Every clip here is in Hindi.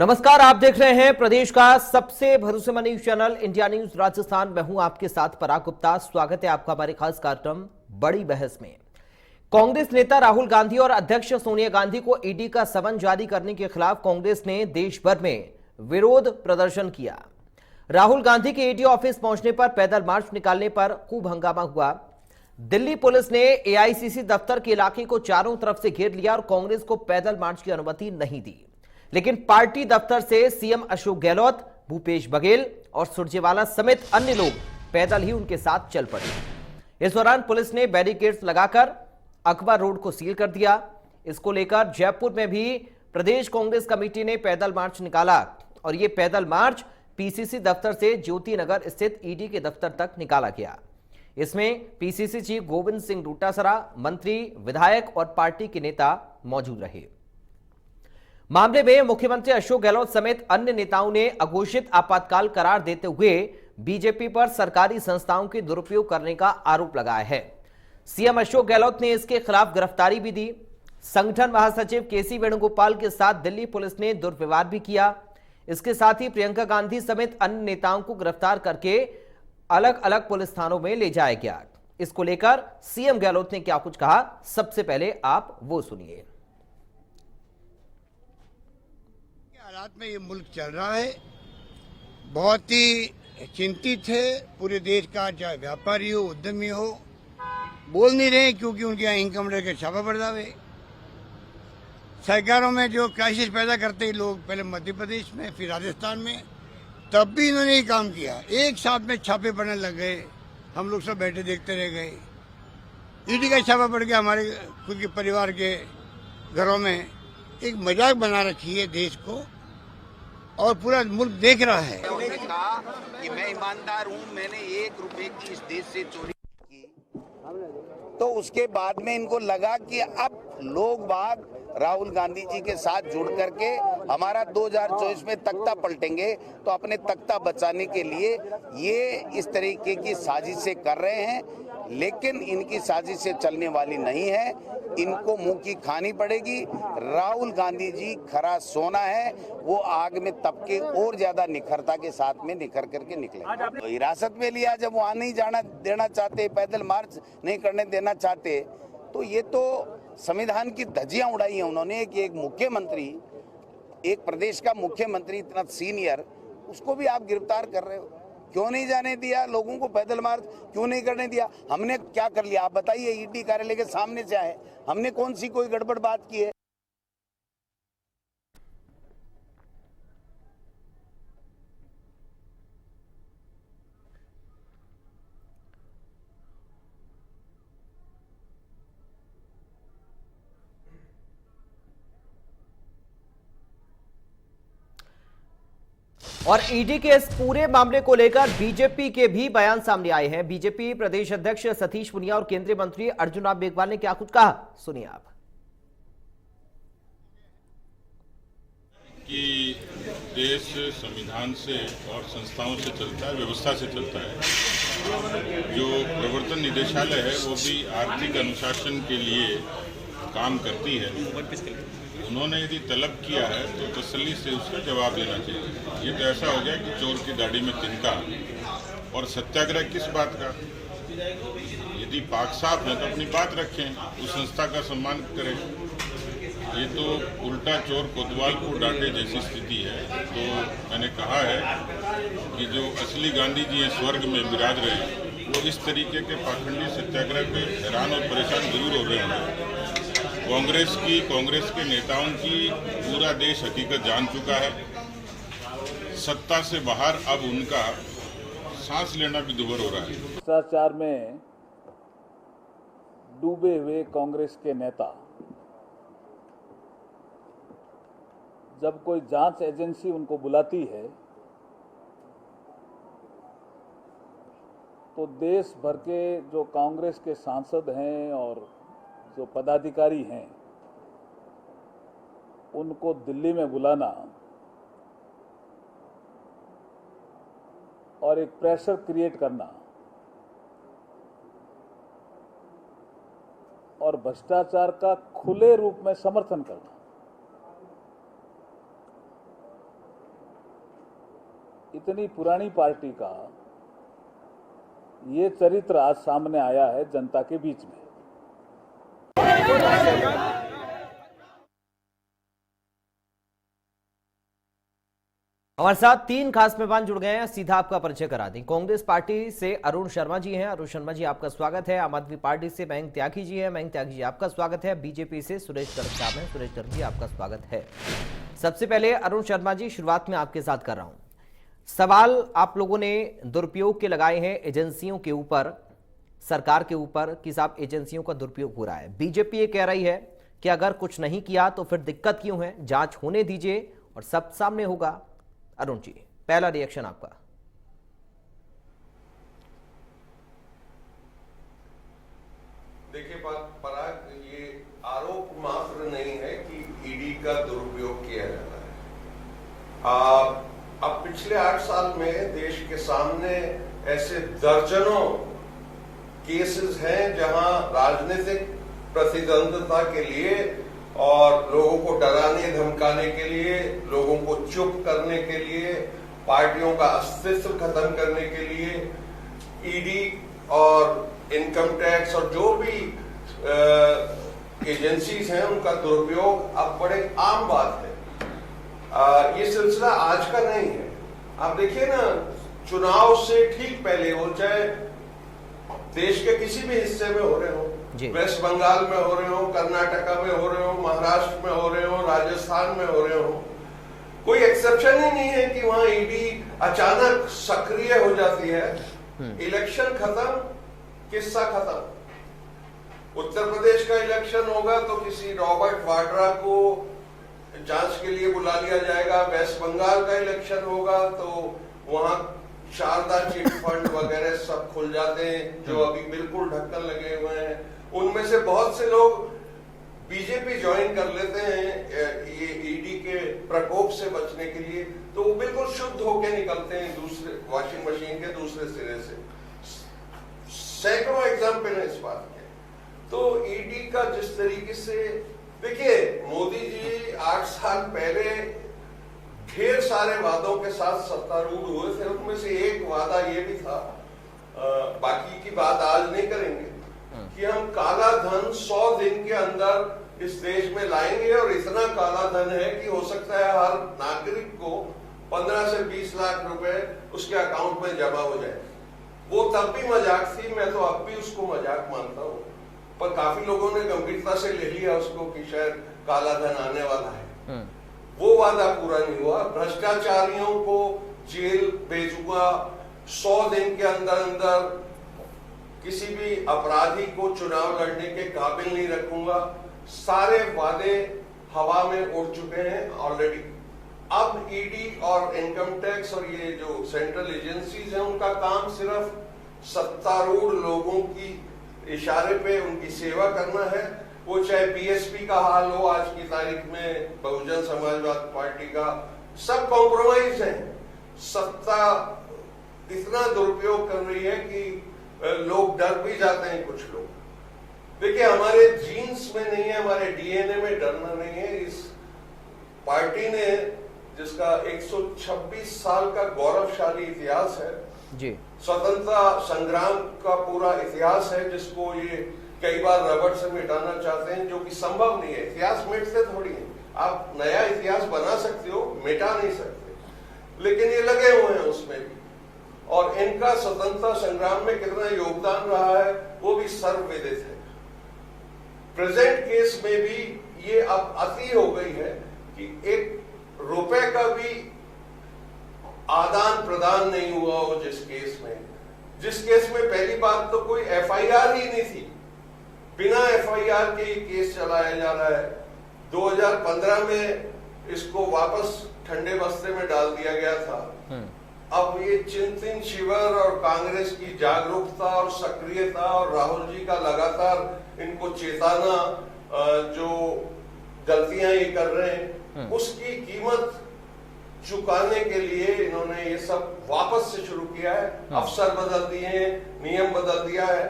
नमस्कार, आप देख रहे हैं प्रदेश का सबसे भरोसेमंद news channel India news Rajasthan. मैं हूं आपके साथ पराग गुप्ता। स्वागत है आपका हमारे खास कार्यक्रम बड़ी बहस में। कांग्रेस नेता राहुल गांधी और अध्यक्ष सोनिया गांधी को ईडी का समन जारी करने के खिलाफ कांग्रेस ने देश भर में विरोध प्रदर्शन किया। राहुल गांधी के ईडी ऑफिस पहुंचने पर पैदल मार्च निकालने पर खूब हंगामा हुआ। दिल्ली पुलिस ने एआईसीसी दफ्तर के इलाके को चारों तरफ से घेर लिया और कांग्रेस को पैदल मार्च की अनुमति नहीं दी। लेकिन पार्टी दफ्तर से सीएम अशोक गहलोत, भूपेश बघेल और सुरजेवाला समेत अन्य लोग पैदल ही उनके साथ चल पड़े। इस दौरान पुलिस ने बैरिकेड्स लगाकर अकबर रोड को सील कर दिया। इसको लेकर जयपुर में भी प्रदेश कांग्रेस कमेटी ने पैदल मार्च निकाला और यह पैदल मार्च पीसीसी दफ्तर से ज्योति नगर स्थित ईडी के दफ्तर तक निकाला गया। इसमें पीसीसी चीफ गोविंद सिंह डोटासरा, मंत्री, विधायक और पार्टी के नेता मौजूद रहे। मामले में मुख्यमंत्री अशोक गहलोत समेत अन्य नेताओं ने अघोषित आपातकाल करार देते हुए बीजेपी पर सरकारी संस्थाओं के दुरुपयोग करने का आरोप लगाया है। सीएम अशोक गहलोत ने इसके खिलाफ गिरफ्तारी भी दी। संगठन महासचिव केसी वेणुगोपाल के साथ दिल्ली पुलिस ने दुर्व्यवहार भी किया। इसके साथ ही प्रियंका गांधी समेत अन्य नेताओं को गिरफ्तार करके अलग अलग पुलिस थानों में ले जाया गया। इसको लेकर सीएम गहलोत ने क्या कुछ कहा, सबसे पहले आप वो सुनिए। हालात में ये मुल्क चल रहा है, बहुत ही चिंतित है। पूरे देश का चाहे व्यापारी हो, उद्यमी हो, बोल नहीं रहे क्योंकि उनके यहाँ इनकम लेकर छापा पड़ जावे। सरकारों में जो क्राइसिस पैदा करते हैं लोग, पहले मध्य प्रदेश में, फिर राजस्थान में, तब भी इन्होंने ये काम किया। एक साथ में छापे पड़ने लग गए, हम लोग सब बैठे देखते रह गए। ईडी का छापा पड़ गया हमारे खुद के परिवार के घरों में। एक मजाक बना रखी है देश को और पूरा मुल्क देख रहा है। उन्होंने कहा कि मैं ईमानदार हूं, मैंने 1 रुपए की इस देश से चोरी की, तो उसके बाद में इनको लगा कि अब लोग बाग राहुल गांधी जी के साथ जुड़ करके हमारा 2024 में तख्ता पलटेंगे, तो अपने तख्ता बचाने के लिए ये इस तरीके की साजिशें कर रहे हैं। लेकिन इनकी साजिशें चलने वाली नहीं है, इनको मुंह की खानी पड़ेगी। राहुल गांधी जी खरा सोना है, वो आग में तप के और ज्यादा निखरता के साथ में निखर करके निकले। तो हिरासत में लिया, जब वहां नहीं जाना देना चाहते, पैदल मार्च नहीं करने देना चाहते, तो ये तो संविधान की धज्जियां उड़ाई है उन्होंने कि एक मुख्यमंत्री, एक प्रदेश का मुख्यमंत्री इतना सीनियर, उसको भी आप गिरफ्तार कर रहे हो। क्यों नहीं जाने दिया लोगों को, पैदल मार्च क्यों नहीं करने दिया? हमने क्या कर लिया आप बताइए? ईडी कार्यालय के सामने से आए, हमने कौन सी कोई गड़बड़ बात की है? और ईडी के इस पूरे मामले को लेकर बीजेपी के भी बयान सामने आए हैं। बीजेपी प्रदेश अध्यक्ष सतीश पुनिया और केंद्रीय मंत्री अर्जुन राम मेघवाल ने क्या कुछ कहा, सुनिए आप। कि देश संविधान से और संस्थाओं से चलता है, व्यवस्था से चलता है। जो प्रवर्तन निदेशालय है वो भी आर्थिक अनुशासन के लिए काम करती है। उन्होंने यदि तलब किया है तो तसल्ली से उसका जवाब देना चाहिए। ये तो ऐसा हो गया कि चोर की दाढ़ी में तिनका, और सत्याग्रह किस बात का? यदि पाक साफ है तो अपनी बात रखें, उस संस्था का सम्मान करें। ये तो उल्टा चोर कोतवाल को डांटे जैसी स्थिति है। तो मैंने कहा है कि जो असली गांधी जी हैं स्वर्ग में विराज रहे, वो इस तरीके के पाखंडी सत्याग्रह पे हैरान और परेशान जरूर हो रहे हैं। कांग्रेस के नेताओं की पूरा देश हकीकत जान चुका है। सत्ता से बाहर अब उनका सांस लेना भी दुभर हो रहा है। भ्रष्टाचार में डूबे हुए कांग्रेस के नेता जब कोई जांच एजेंसी उनको बुलाती है तो देश भर के जो कांग्रेस के सांसद हैं और जो पदाधिकारी हैं, उनको दिल्ली में बुलाना और एक प्रेशर क्रिएट करना और भ्रष्टाचार का खुले रूप में समर्थन करना, इतनी पुरानी पार्टी का ये चरित्र आज सामने आया है जनता के बीच में। हमारे साथ 3 खास मेहमान जुड़ गए हैं, सीधा आपका परिचय करा दें। कांग्रेस पार्टी से अरुण शर्मा जी हैं। अरुण शर्मा जी आपका स्वागत है। आम आदमी पार्टी से मयंक त्यागी जी हैं। मयंक त्यागी जी आपका स्वागत है। बीजेपी से सुरेश गर्ग साहब हैं। सुरेश गर्ग जी आपका स्वागत है। सबसे पहले अरुण शर्मा जी, शुरुआत में आपके साथ कर रहा हूं। सवाल आप लोगों ने दुरुपयोग के लगाए हैं एजेंसियों के ऊपर, सरकार के ऊपर, कि साहब एजेंसियों का दुरुपयोग हो रहा है। बीजेपी ये कह रही है कि अगर कुछ नहीं किया तो फिर दिक्कत क्यों है, जांच होने दीजिए और सब सामने होगा। अरुण जी, पहला रिएक्शन आपका। देखिए पराग, ये आरोप मात्र नहीं है कि ईडी का दुरुपयोग किया जा रहा है। अब पिछले 8 साल में देश के सामने ऐसे दर्जनों केसेस हैं जहां राजनीतिक प्रतिद्वंद्विता के लिए और लोगों को डराने धमकाने के लिए, लोगों को चुप करने के लिए, पार्टियों का अस्तित्व खत्म करने के लिए ईडी और इनकम टैक्स और जो भी एजेंसीज हैं उनका दुरुपयोग अब बड़े आम बात है। ये सिलसिला आज का नहीं है। आप देखिए ना, चुनाव से ठीक पहले हो, चाहे देश के किसी भी हिस्से में हो रहे हो, वेस्ट बंगाल में हो रहे हो, कर्नाटका में हो रहे हो, महाराष्ट्र में हो रहे हो, राजस्थान में हो रहे हो, कोई एक्सेप्शन ही नहीं है कि वहां ईडी अचानक सक्रिय हो जाती है। इलेक्शन खत्म, किस्सा खत्म। उत्तर प्रदेश का इलेक्शन होगा तो किसी रॉबर्ट वाड्रा को जांच के लिए बुला लिया जाएगा। वेस्ट बंगाल का इलेक्शन होगा तो वहां शारदा चिट फंड वगैरह सब खुल जाते हैं जो अभी बिल्कुल ढक्कन लगे हुए हैं। उनमें से बहुत से लोग बीजेपी ज्वाइन कर लेते हैं ये ईडी के प्रकोप से बचने के लिए, तो वो बिल्कुल शुद्ध होके निकलते हैं दूसरे वॉशिंग मशीन के दूसरे सिरे से। सैकड़ों एग्जाम्पल है इस बात के। तो ईडी का जिस तरीके से, देखिए मोदी जी 8 साल पहले ढेर सारे वादों के साथ सत्तारूढ़ हुए थे, उनमें से एक वादा ये भी था, बाकी की बात आज नहीं करेंगे, कि हम काला धन 100 दिन के अंदर इस देश में लाएंगे और इतना काला धन है कि हो सकता है हर नागरिक को 15 से 20 लाख रुपए उसके अकाउंट में जमा हो जाए। वो तब भी मजाक थी, मैं तो अब भी उसको मजाक मानता हूँ, पर काफी लोगों ने गंभीरता से ले लिया उसको कि शायद काला धन आने वाला है। वो वादा पूरा नहीं हुआ। भ्रष्टाचारियों को जेल भेजूंगा, 100 दिन के अंदर अंदर किसी भी अपराधी को चुनाव लड़ने के काबिल नहीं रखूंगा, सारे वादे हवा में उड़ चुके हैं ऑलरेडी। अब ईडी और इनकम टैक्स और ये जो सेंट्रल एजेंसीज हैं उनका काम सिर्फ सत्तारूढ़ लोगों की इशारे पे उनकी सेवा करना है। वो चाहे बीएसपी का हाल हो आज की तारीख में, बहुजन समाजवादी पार्टी का, सब कॉम्प्रोमाइज है। सत्ता इतना दुरुपयोग कर रही है कि लोग डर भी जाते हैं कुछ लोग। देखिए हमारे जीन्स में नहीं है, हमारे डीएनए में डरना नहीं है। इस पार्टी ने, जिसका 126 साल का गौरवशाली इतिहास है जी, स्वतंत्रता संग्राम का पूरा इतिहास है, जिसको ये कई बार रबड़ से मिटाना चाहते हैं, जो कि संभव नहीं है। इतिहास मिटते थोड़ी है, आप नया इतिहास बना सकते हो, मिटा नहीं सकते, लेकिन ये लगे हुए हैं उसमें भी। और इनका स्वतंत्रता संग्राम में कितना योगदान रहा है वो भी सर्वविदित है। प्रेजेंट केस में भी ये अब अति हो गई है कि 1 रुपए का भी आदान प्रदान नहीं हुआ हो। जिस केस में पहली बात तो कोई एफआईआर ही नहीं थी, बिना एफआईआर के केस चलाया जा रहा है। 2015 में इसको वापस ठंडे बस्ते में डाल दिया गया था। अब ये चिंतन शिविर और कांग्रेस की जागरूकता और सक्रियता और राहुल जी का लगातार इनको चेताना, जो गलतियां ये कर रहे हैं उसकी कीमत चुकाने के लिए इन्होंने ये सब वापस से शुरू किया है। अफसर बदल दिए हैं, नियम बदल दिया है।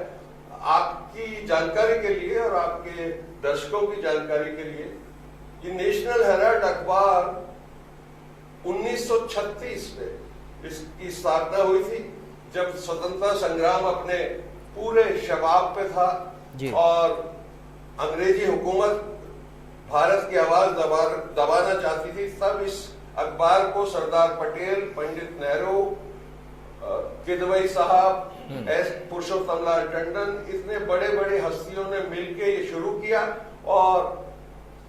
आपकी जानकारी के लिए और आपके दर्शकों की जानकारी के लिए, ये नेशनल हेराल्ड अखबार 1936 में इसकी स्थापना हुई थी जब स्वतंत्रता संग्राम अपने पूरे शबाब पे था जी। और अंग्रेजी हुकूमत भारत की आवाज दबाना चाहती थी। तब इस अखबार को सरदार पटेल, पंडित नेहरू, किदवई साहब, पुरुषोत्तम लाल टंडन, इतने बड़े बड़े हस्तियों ने मिलकर ये शुरू किया। और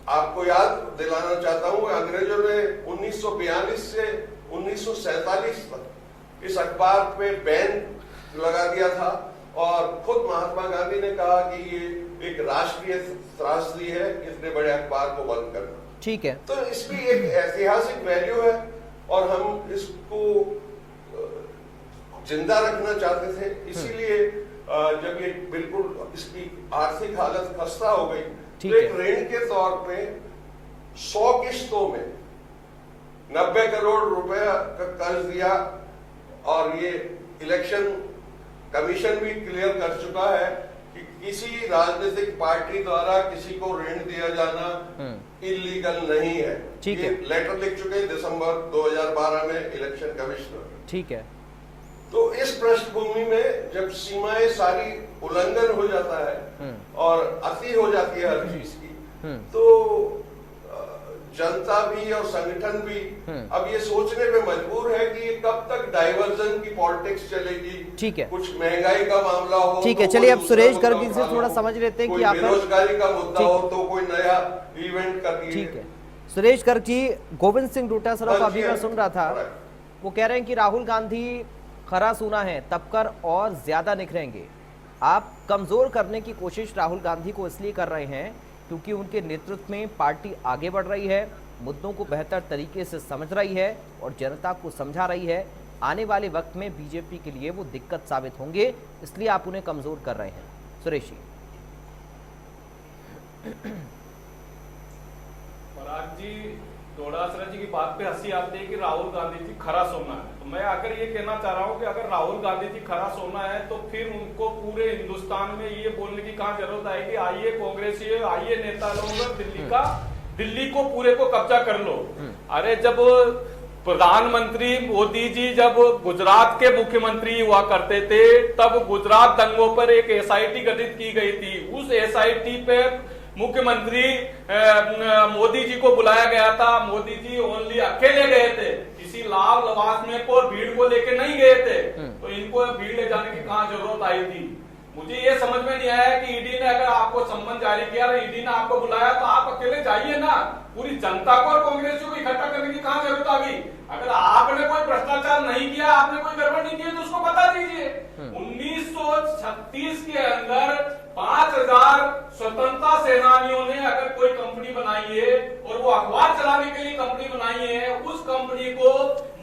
आपको याद दिलाना चाहता हूं, अंग्रेजों ने 1942 से 1947 तक इस अखबार पे बैन लगा दिया था और खुद महात्मा गांधी ने कहा कि ये एक राष्ट्रीय त्रासदी है इतने बड़े अखबार को बंद करना। ठीक है, तो इसकी एक ऐतिहासिक वैल्यू है और हम इसको जिंदा रखना चाहते थे। इसीलिए जब ये बिल्कुल इसकी आर्थिक हालत खस्ता हो गई तो एक ऋण के तौर पे 100 किस्तों में 90 करोड़ रुपए का कर्ज दिया और ये इलेक्शन कमीशन भी क्लियर कर चुका है कि किसी राजनीतिक पार्टी द्वारा किसी को ऋण दिया जाना इलीगल नहीं है। ठीक ये है। लेटर लिख चुके हैं दिसंबर 2012 में इलेक्शन कमिश्नर। ठीक है। तो इस पृष्ठभूमि में जब सीमाएं सारी उल्लंघन हो जाता है और अति हो जाती है हर चीज की, तो जनता भी और संगठन भी अब ये सोचने पे मजबूर है कि ये कब तक डाइवर्जन की पॉलिटिक्स चलेगी। ठीक है। कुछ महंगाई का मामला हो ठीक है, तो चलिए कोई अब सुरेश दूसरा गर्ग मुद्दा से उठा थोड़ा लो, समझ लेते हैं कोई कि आप बेरोजगारी का मुद्दा ठीक। हो तो कोई नया इवेंट कर दिए। ठीक है सुरेश गर्ग जी, गोविंद सिंह डोटासरा को अभी मैं सुन रहा था, वो कह रहे हैं कि राहुल गांधी खरा सूना है तब कर और ज्यादा निखरेंगे। आप कमजोर करने की कोशिश राहुल गांधी को इसलिए कर रहे हैं क्योंकि उनके नेतृत्व में पार्टी आगे बढ़ रही है, मुद्दों को बेहतर तरीके से समझ रही है और जनता को समझा रही है। आने वाले वक्त में बीजेपी के लिए वो दिक्कत साबित होंगे, इसलिए आप उन्हें कमजोर कर रहे हैं। सुरेश जी। पराग जी, डोटासरा जी की बात पे हंसी आती है कि राहुल गांधी जी खरा सोना है, तो मैं आकर ये कहना चाह रहा हूँ कि अगर राहुल गांधी जी खरा सोना है तो फिर उनको पूरे हिंदुस्तान में ये बोलने की कहाँ जरूरत है कि आइए कांग्रेसी, आइए नेता लोग दिल्ली को पूरे को कब्जा कर लो। अरे जब प्रधानमंत्री मोदी जी जब गुजरात के मुख्यमंत्री हुआ करते थे तब गुजरात दंगों पर एक एसआईटी गठित की गई थी। उस एसआईटी पे मुख्यमंत्री मोदी जी को बुलाया गया था। मोदी जी ओनली अकेले गए थे, किसी लाभ लवास में को भीड़ को लेके नहीं गए थे, तो इनको भीड़ ले जाने की कहाँ जरूरत आई थी। मुझे ये समझ में नहीं आया कि ईडी ने अगर आपको सम्मन जारी किया, ईडी ने आपको बुलाया तो आप अकेले जाइए ना, पूरी जनता को और कांग्रेसियों को इकट्ठा करने की कहाँ जरूरत आ गई। अगर आपने कोई भ्रष्टाचार नहीं किया, आपने कोई गड़बड़ नहीं की तो उसको बता दीजिए। 1936 के अंदर 5000 स्वतंत्रता सेनानियों ने अगर कोई कंपनी बनाई है और वो अखबार चलाने के लिए कंपनी बनाई है, उस कंपनी को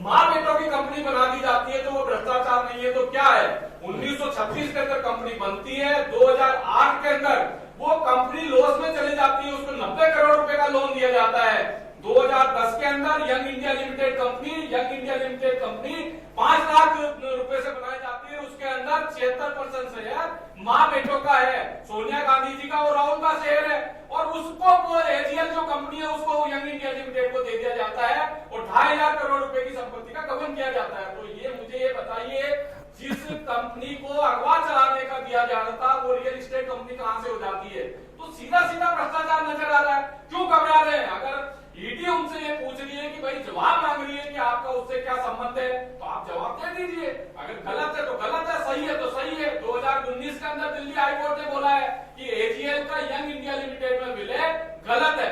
मां बेटों की कंपनी बना दी जाती है तो वो भ्रष्टाचार नहीं है तो क्या है। 1936 के अंदर कंपनी बनती है, 2008 के अंदर वो कंपनी लॉस में चली जाती है, उसको 90 करोड़ रुपए का लोन दिया जाता है। 2010 के अंदर young India limited company 5 lakh रुपए से बनाई जाती है, उसके अंदर 76% शेयर मां बेटों का है, सोनिया गांधी जी का और राहुल का शेयर है, और उसको वो एजीएल जो कंपनी है उसको यंग इंडिया लिमिटेड को दे दिया जाता है और 2.5 करोड़ रुपए की संपत्ति का गबन किया जाता है। तो ये मुझे ये बताइए, जिस कंपनी को अगवा चलाने का दिया जा रहा था वो रियल एस्टेट कंपनी कहां से हो जाती है। तो सीधा सीधा भ्रष्टाचार नजर आ रहा है। क्यों घबरा रहे हैं? अगर ईडी उनसे ये पूछ रही है कि भाई जवाब मांग रही है कि आपका उससे क्या संबंध है, तो आप जवाब दे दीजिए। अगर गलत है तो गलत है, सही है तो सही है। 2019 के अंदर दिल्ली हाईकोर्ट ने बोला है कि एजीएल का यंग इंडिया लिमिटेड में विलय गलत है।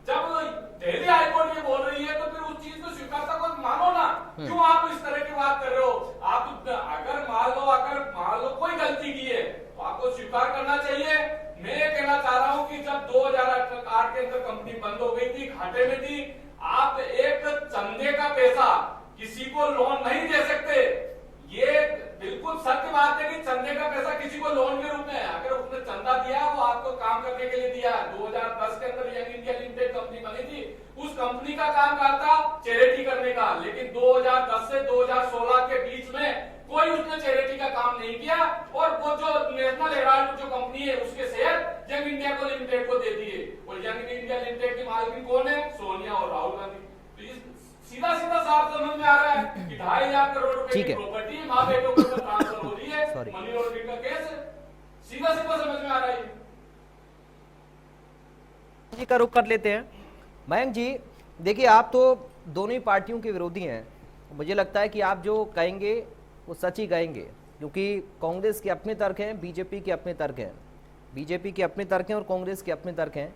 जब दिल्ली हाईकोर्ट ये बोल रही है तो फिर उस चीज को स्वीकारता को मानो ना। क्यों आप इस तरह की बात कर रहे हो? आप अगर मान लो कोई गलती की है तो आपको स्वीकार करना चाहिए। मैं ये कहना चाह रहा हूं कि जब 2008 के अंदर कंपनी बंद हो गई थी, घाटे में थी, आप एक चंदे का पैसा किसी को लोन नहीं दे सकते। ये बिल्कुल सत्य बात है कि चंदे का पैसा किसी को लोन के रूप में, अगर उसने चंदा दिया वो आपको काम करने के लिए दिया। 2010 के अंदर यंग इंडिया लिमिटेड कंपनी बनी थी, उस कंपनी का काम था चैरिटी करने का, लेकिन 2010 से 2016 के बीच में कोई उसने चैरिटी का काम नहीं किया और वो जो नेशनल हेराल्ड जो कंपनी है उसके शेयर यंग इंडिया को लिमिटेड को दे दिए। और यंग इंडिया लिमिटेड की मालकिन कौन है? सोनिया और राहुल गांधी। तो इस सीधा सीधा साफ समझ में आ रहा है कि 2,500 करोड़ रुपए ठीक की है। प्रॉपर्टी माँ बेटों के ऊपर ट्रांसफर हो रही है, Sorry। मनी लॉन्ड्रिंग का केस है, सीधा सीधा समझ में आ रहा है। जी का रुख कर लेते हैं। मयंक जी, देखिए आप तो दोनों ही पार्टियों के विरोधी हैं। मुझे लगता है कि आप जो कहेंगे वो सच ही कहेंगे, क्योंकि कांग्रेस के अपने तर्क हैं, बीजेपी के अपने तर्क हैं, बीजेपी के अपने तर्क हैं और कांग्रेस के अपने तर्क हैं।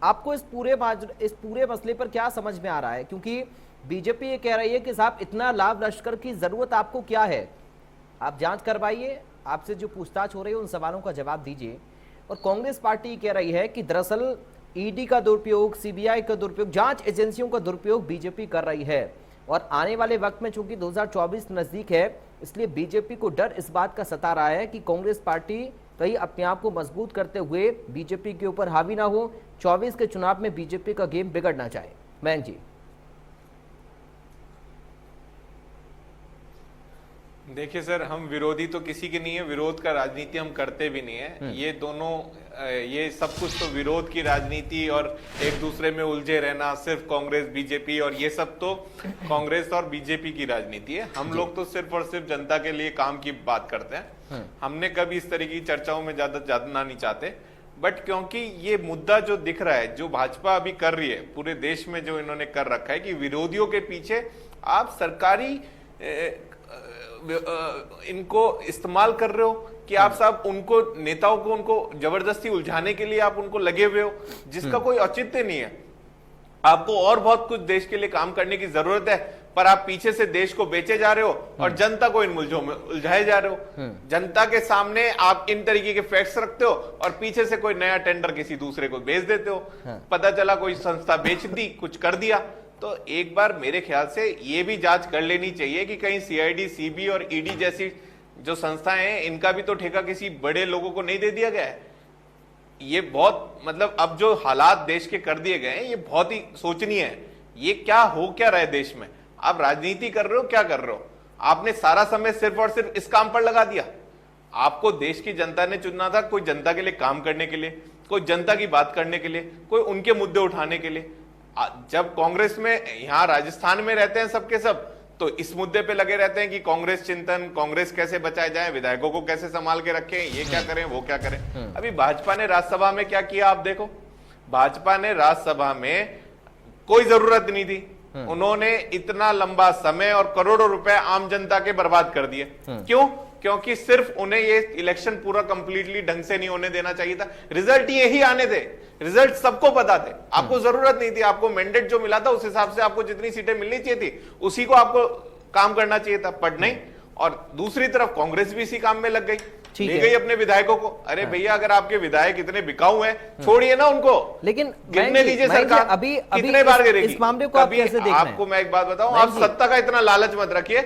आपको इस पूरे मसले पर क्या समझ में आ रहा है? क्योंकि बीजेपी ये कह रही है कि साहब इतना लाभ लश्कर की जरूरत आपको क्या है, आप जांच करवाइए, आपसे जो पूछताछ हो रही है उन सवालों का जवाब दीजिए। और कांग्रेस पार्टी कह रही है कि दरअसल ईडी का दुरुपयोग, सीबीआई का दुरुपयोग, जांच एजेंसियों का दुरुपयोग बीजेपी कर रही है। और आने वाले वक्त में चूंकि 2024 नजदीक है, इसलिए बीजेपी को डर इस बात का सता रहा है कि कांग्रेस पार्टी कहीं अपने आप को मजबूत करते हुए बीजेपी के ऊपर हावी ना हो, 24 के चुनाव में बीजेपी का गेम बिगड़ ना जाए। मयंक जी, देखिए सर, हम विरोधी तो किसी के नहीं है, विरोध का राजनीति हम करते भी नहीं है। ये दोनों, ये सब कुछ तो विरोध की राजनीति और एक दूसरे में उलझे रहना, सिर्फ कांग्रेस बीजेपी, और ये सब तो कांग्रेस और बीजेपी की राजनीति है। हम लोग तो सिर्फ और सिर्फ जनता के लिए काम की बात करते हैं। हमने कभी इस तरह की चर्चाओं में ज्यादा जानना नहीं चाहते। बट क्योंकि ये मुद्दा जो दिख रहा है, जो भाजपा अभी कर रही है पूरे देश में, जो इन्होंने कर रखा है कि विरोधियों के पीछे आप सरकारी इनको इस्तेमाल कर रहे हो, कि आप साहब उनको, नेताओं को, उनको जबरदस्ती उलझाने के लिए आप उनको लगे हुए हो, जिसका कोई औचित्य नहीं है। आपको और बहुत कुछ देश के लिए काम करने की जरूरत है, पर आप पीछे से देश को बेचे जा रहे हो और जनता को इन मुलझों में उलझाए जा रहे हो। जनता के सामने आप इन तरीके के फैक्ट्स रखते हो और पीछे से कोई नया टेंडर किसी दूसरे को बेच देते हो। पता चला कोई संस्था बेच दी, कुछ कर दिया। तो एक बार मेरे ख्याल से ये भी जांच कर लेनी चाहिए कि कहीं सीआईडी, सीबी और ईडी जैसी जो संस्थाएं हैं, इनका भी तो ठेका किसी बड़े लोगों को नहीं दे दिया गया है। ये बहुत, मतलब अब जो हालात देश के कर दिए गए हैं, ये बहुत ही सोचनीय है। ये क्या हो क्या रहा है देश में? आप राजनीति कर रहे हो, क्या कर रहे हो? आपने सारा समय सिर्फ और सिर्फ इस काम पर लगा दिया। आपको देश की जनता ने चुना था, कोई जनता के लिए काम करने के लिए, कोई जनता की बात करने के लिए, कोई उनके मुद्दे उठाने के लिए। जब कांग्रेस में, यहां राजस्थान में रहते हैं सबके सब, तो इस मुद्दे पे लगे रहते हैं कि कांग्रेस चिंतन, कांग्रेस कैसे बचाए जाए, विधायकों को कैसे संभाल के रखें, ये क्या करें, वो क्या करें। अभी भाजपा ने राज्यसभा में क्या किया आप देखो। भाजपा ने राज्यसभा में कोई जरूरत नहीं थी, उन्होंने इतना लंबा समय और करोड़ों रुपए आम जनता के बर्बाद कर दिए। क्यों? क्योंकि सिर्फ उन्हें ये इलेक्शन पूरा कंप्लीटली ढंग से नहीं होने देना चाहिए था। रिजल्ट यही आने थे, रिजल्ट सबको पता थे। आपको जरूरत नहीं थी, आपको मैंडेट जो मिला था उस हिसाब से आपको जितनी सीटें मिलनी चाहिए थी उसी को आपको काम करना चाहिए था, पर नहीं। और दूसरी तरफ कांग्रेस भी इसी काम में लग गई, ले गई अपने विधायकों को। अरे भैया, अगर आपके विधायक इतने बिकाऊ हैं, छोड़िए ना उनको, लेकिन गिरने दीजिए सरकार। अभी कितने बार गिरेगी इस मामले को आप कैसे देख रहे हैं? आपको मैं एक बात बताऊं, आप सत्ता का इतना लालच मत रखिए।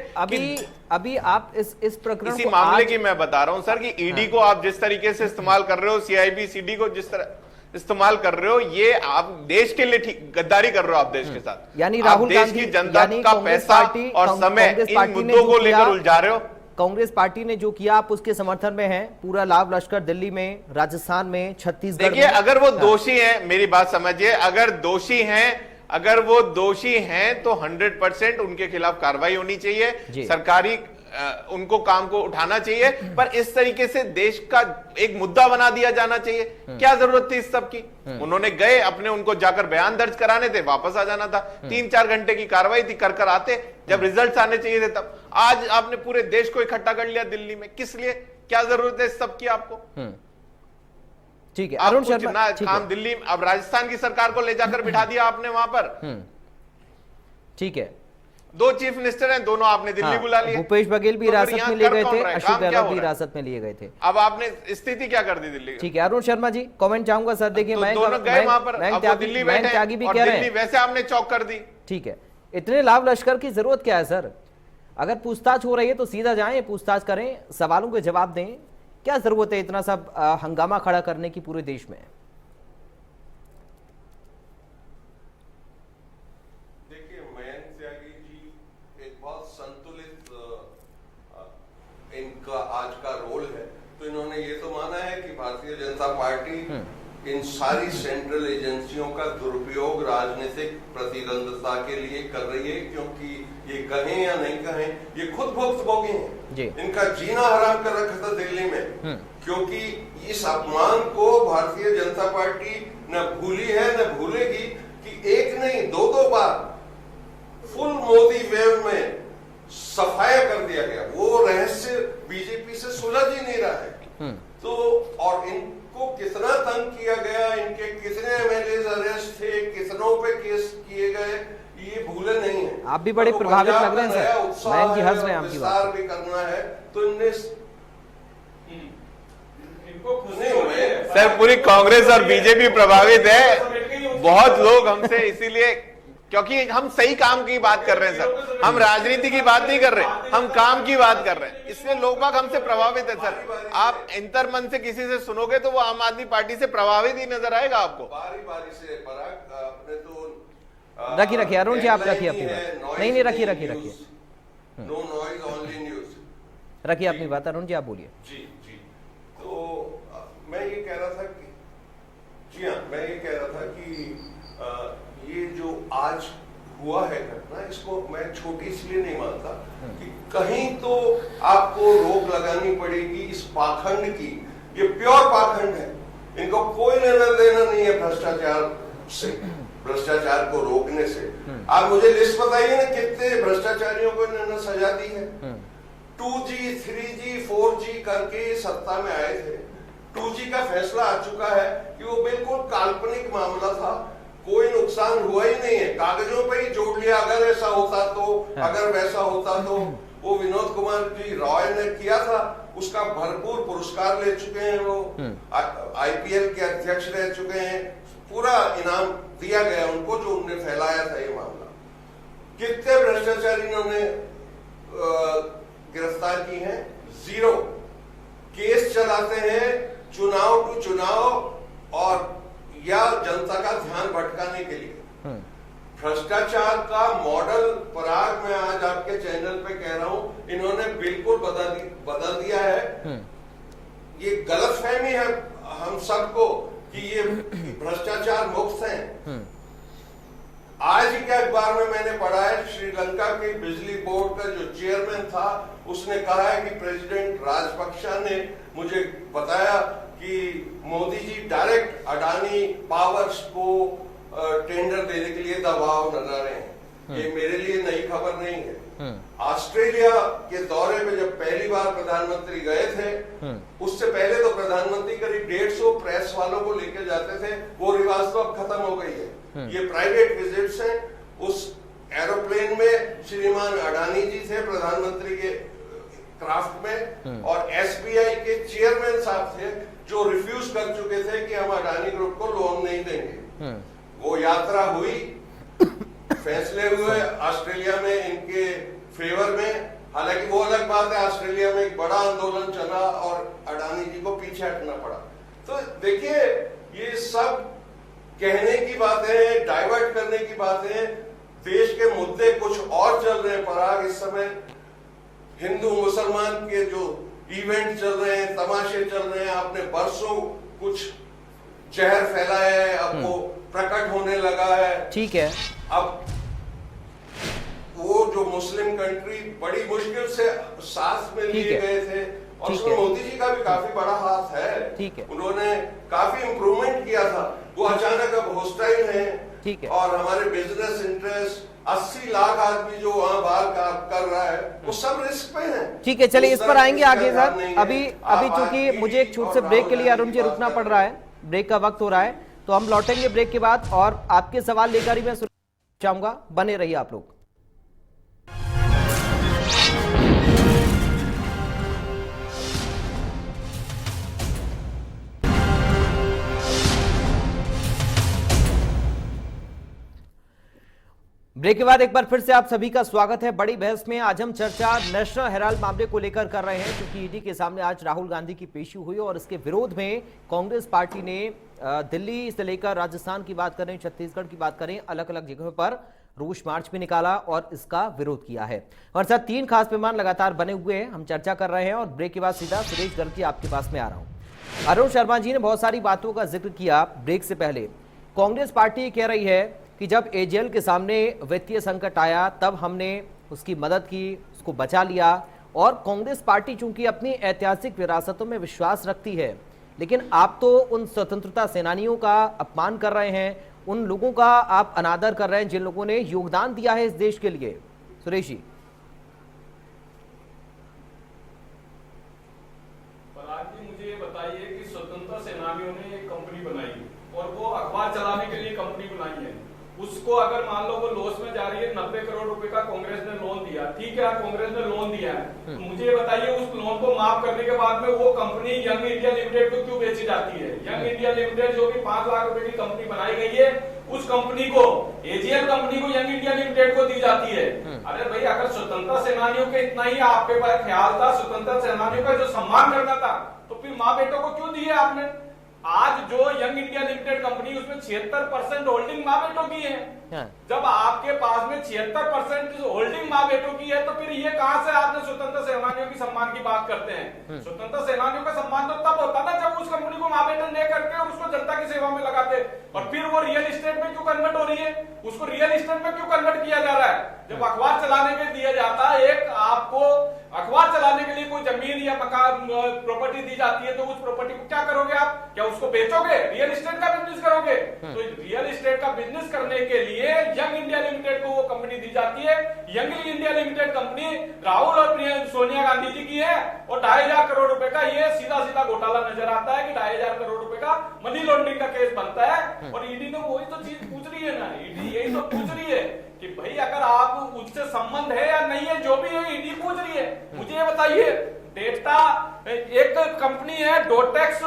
अभी आप इस प्रकरण इसी को मामले की मैं बता रहा हूं सर कि ईडी को आप जिस तरीके से इस्तेमाल कर रहे हो, सीआईबी, सीडी को जिस तरह इस्तेमाल कर रहे हो, ये आप देश के लिए गद्दारी कर रहे हो। आप देश के साथ, यानी राहुल देश की जनता का पैसा और समय इन मुद्दों को लेकर उलझा रहे हो। कांग्रेस पार्टी ने जो किया आप उसके समर्थन में हैं। पूरा लाभ लश्कर दिल्ली में, राजस्थान में, छत्तीसगढ़ में। देखिए, अगर वो दोषी हैं, मेरी बात समझिए, अगर दोषी हैं, अगर वो दोषी हैं तो 100% उनके खिलाफ कार्रवाई होनी चाहिए, सरकारी उनको काम को उठाना चाहिए। पर इस तरीके से देश का एक मुद्दा बना दिया जाना चाहिए, क्या जरूरत थी इस सब की? उन्होंने गए अपने, उनको जाकर बयान दर्ज कराने थे, वापस आ जाना था। 3-4 घंटे की कार्रवाई थी, कर आते जब रिजल्ट्स आने चाहिए थे तब। आज आपने पूरे देश को इकट्ठा कर लिया दिल्ली में, किस लिए? क्या जरूरत है इस सब की आपको? ठीक है, अरुण शर्मा, जितना काम दिल्ली, अब राजस्थान की सरकार को ले जाकर बिठा दिया आपने वहां पर। ठीक है, 2 चीफ मिनिस्टर हैं, दोनों आपने दिल्ली बुला लिए। भूपेश बघेल भी हिरासत में लिए गए थे, अशोक गहलोत भी हिरासत में लिए गए थे। अब आपने स्थिति क्या कर दी दिल्ली की? ठीक है, अरुण शर्मा जी कमेंट चाहूंगा सर। देखिए, तो दोनों गए वहां पर, अब वो दिल्ली बैठे त्यागी भी और कह रहे दिल्ली हैं वैसे आपने चौक कर दी। ठीक है, इतने लाभ लश्कर की जरूरत क्या है सर? अगर पूछताछ हो रही है तो सीधा जाएं, पूछताछ करें, सवालों के जवाब दें। क्या जरूरत है इतना सब हंगामा खड़ा करने की पूरे देश में? इनका आज का रोल है, तो इन्होंने ये तो माना है कि भारतीय जनता पार्टी इन सारी सेंट्रल एजेंसियों का दुरुपयोग राजनीतिक प्रतिद्वंदता के लिए कर रही है, क्योंकि ये कहें या नहीं कहें ये खुद भुक्तभोगी हैं। इनका जीना हराम कर रखा था दिल्ली में, क्योंकि इस अपमान को भारतीय जनता पार्टी न भूली है न भूलेगी कि एक नहीं दो बार फुल मोदी वेव में सफाया कर दिया गया। वो रहस्य बीजेपी से सुलझ ही नहीं रहा है। तो और इनको कितना तंग किया गया, इनके कितने एमएलए अरेस्ट थे, कितनों पे केस किए गए, ये भूले नहीं है। आप भी बड़े प्रभावित लग रहे हैं सर, मयंक जी हंस रहे हैं आपकी बात भी करना है तो इनने सर पूरी कांग्रेस और बीजेपी प्रभावित है। बहुत लोग हमसे इसीलिए, क्योंकि हम सही काम की बात कर रहे हैं सर, हम राजनीति की बात नहीं कर रहे, हम काम की बात कर रहे हैं, इसलिए लोग बाग हमसे प्रभावित है सर। आप इंतरमन से किसी से सुनोगे तो वो आम आदमी पार्टी से प्रभावित ही नजर आएगा आपको। बारी बारी से पराग आपने तो रखिए अरुण जी, आप रखिए अपनी बात। नहीं रखिए नो नॉइज ओनली न्यूज। रखिए अपनी बात, अरुण जी आप बोलिए। जी तो मैं ये कह रहा था कि ये जो आज हुआ है घटना, इसको मैं छोटी इसलिए नहीं मानता कि कहीं तो आपको रोक लगानी पड़ेगी इस पाखंड की। ये प्योर पाखंड है, इनको कोई लेना देना नहीं है भ्रष्टाचार से, भ्रष्टाचार को रोकने से। आप मुझे लिस्ट बताइए ना, कितने भ्रष्टाचारियों को इन्होंने सजा दी है। 2G 3G 4G करके सत्ता में आए थे। 2G का फैसला आ चुका है कि वो बिल्कुल काल्पनिक मामला था, कोई नुकसान हुआ ही नहीं है, कागजों पे ही जोड़ लिया। अगर ऐसा होता तो, अगर वैसा होता तो, वो विनोद कुमार जी रॉय ने किया था, उसका भरपूर पुरस्कार ले चुके हैं। वो IPL के अध्यक्ष रह चुके हैं, पूरा इनाम दिया गया उनको जो उन्होंने फैलाया था ये मामला। कितने भ्रष्टाचारी इन्होंने गिरफ्तार की हैं? 0। केस चलाते हैं चुनाव टू चुनाव और या जनता का ध्यान भटकाने के लिए। भ्रष्टाचार का मॉडल पराग मैं आज आपके चैनल पे कह रहा हूं, इन्होंने बिल्कुल बदल दिया है। ये गलतफहमी है हम सबको कि ये भ्रष्टाचार मुक्त हैं। आज ही के अखबार में मैंने पढ़ा है, श्रीलंका के बिजली बोर्ड का जो चेयरमैन था उसने कहा है कि प्रेसिडेंट राजपक्षा ने मुझे बताया कि मोदी जी डायरेक्ट अडानी पावर्स को टेंडर देने के लिए दबाव डाल रहे हैं। ये मेरे लिए नई खबर नहीं है। ऑस्ट्रेलिया के दौरे पे जब पहली बार प्रधानमंत्री गए थे, उससे पहले तो प्रधानमंत्री करीब 150 प्रेस वालों को लेकर जाते थे, वो रिवाज तो अब खत्म हो गई है। ये प्राइवेट विजिट्स हैं। उस एरोप्लेन में श्रीमान अडानी जी थे प्रधानमंत्री के क्राफ्ट में, और SBI के चेयरमैन साहब थे जो रिफ्यूज कर चुके थे कि हम अडानी ग्रुप को लोन नहीं देंगे। वो यात्रा हुई, फैसले हुए ऑस्ट्रेलिया में इनके फेवर में। हालांकि वो अलग बात है, ऑस्ट्रेलिया में एक बड़ा आंदोलन चला और अडानी जी को पीछे हटना पड़ा। तो देखिए ये सब कहने की बातें, डाइवर्ट करने की बातें, देश के मुद्दे कुछ और चल रहे हैं। पराग इस समय हिंदू मुसलमान के जो इवेंट चल रहे हैं, तमाशे चल रहे हैं, आपने बरसों कुछ जहर फैलाया है, अब वो प्रकट होने लगा है। ठीक है, अब वो जो मुस्लिम कंट्री बड़ी मुश्किल से साथ में लिए गए थे, और उसमें मोदी जी का भी काफी बड़ा हाथ है। ठीक है, उन्होंने काफी इंप्रूवमेंट किया था, वो अचानक अब हॉस्टाइल है। ठीक है, और हमारे बिजनेस इंटरेस्ट 80 लाख आदमी जो वहाँ बाहर कर रहा है, वो सब रिस्क पे है। ठीक है, चलिए इस पर आएंगे आगे सर। अभी चूंकि मुझे एक छोटे से ब्रेक के लिए अरुण जी रुकना पड़ रहा है, ब्रेक का वक्त हो रहा है, तो हम लौटेंगे ब्रेक के बाद और आपके सवाल लेकर ही मैं चाहूंगा। बने रहिए आप लोग। ब्रेक के बाद एक बार फिर से आप सभी का स्वागत है बड़ी बहस में। आज हम चर्चा नेशनल हेराल्ड मामले को लेकर कर रहे हैं, क्योंकि ईडी के सामने आज राहुल गांधी की पेशी हुई और इसके विरोध में कांग्रेस पार्टी ने दिल्ली से लेकर राजस्थान की बात करें, छत्तीसगढ़ की बात करें, अलग अलग जगहों पर रोष मार्च भी निकाला और इसका विरोध किया है। और साथ 3 खास मेहमान लगातार बने हुए हैं, हम चर्चा कर रहे हैं और ब्रेक के बाद सीधा सुरेश गर्ग जी आपके पास में आ रहा हूं। अरुण शर्मा जी ने बहुत सारी बातों का जिक्र किया ब्रेक से पहले। कांग्रेस पार्टी कह रही है कि जब एजेएल के सामने वित्तीय संकट आया तब हमने उसकी मदद की, उसको बचा लिया। और कांग्रेस पार्टी चूंकि अपनी ऐतिहासिक विरासतों में विश्वास रखती है, लेकिन आप तो उन स्वतंत्रता सेनानियों का अपमान कर रहे हैं, उन लोगों का आप अनादर कर रहे हैं जिन लोगों ने योगदान दिया है इस देश के लिए। सुरेश जी, मुझे ये बताइए कि स्वतंत्रता सेनानियों ने एक कंपनी बनाई और वो अखबार चलाने के लिए कंपनी बनाई है, उसको अगर मान लो वो लॉस में जा रही है, 90 करोड़ रुपए का कांग्रेस ने लोन दिया, ठीक है कांग्रेस ने लोन दिया है, तो मुझे ये बताइए उस लोन को माफ करने के बाद में वो कंपनी यंग इंडिया लिमिटेड को क्यों बेची जाती है? यंग इंडिया लिमिटेड जो कि 5 लाख रुपए की कंपनी बनाई गई है, उस कंपनी को, एजीएल कंपनी को यंग इंडिया लिमिटेड को दी जाती है। अरे भाई, अगर स्वतंत्रता सेनानियों के इतना ही आपके पास ख्याल था, स्वतंत्रता सेनानियों का जो सम्मान करना था, तो फिर माँ बेटों को क्यों दिए आपने? आज जो यंग इंडिया लिमिटेड कंपनी, उसमें 76% होल्डिंग माँ बेटों की है। जब आपके पास में 76% होल्डिंग माँ बेटों की है, तो फिर ये कहां से आपने स्वतंत्रता सेनानियों की सम्मान की बात करते हैं? स्वतंत्रता सेनानियों का सम्मान तो तब होता ना जब उस कंपनी को माँ बेटे ले करके और उसको जनता की सेवा में लगाते। और फिर वो रियल एस्टेट में क्यों कन्वर्ट हो रही है? उसको रियल एस्टेट में क्यों कन्वर्ट किया जा रहा है? जब अखबार चलाने के दिया जाता है, एक आपको अखबार चलाने के लिए कोई जमीन या मकान प्रॉपर्टी दी जाती है, तो उस प्रॉपर्टी को क्या करोगे आप? क्या उसको बेचोगे? रियल एस्टेट का बिजनेस करोगे? तो रियल एस्टेट का बिजनेस करने के लिए यंग इंडिया लिमिटेड को वो कंपनी दी जाती है। Young India limited company Rahul और सोनिया गांधी जी की है और 2,500 करोड़ रुपए का ये सीधा सीधा घोटाला नजर आता है कि 2,500 करोड़ रुपए का मनी लॉन्ड्रिंग का केस बनता है। और ईडी ने वही तो चीज पूछ रही है ना, ईडी यही तो पूछ रही है कि भाई अगर आप उससे संबंध है या नहीं है, जो भी है ईडी पूछ रही है। मुझे ये बताइए, डेटा एक कंपनी है डोटेक्स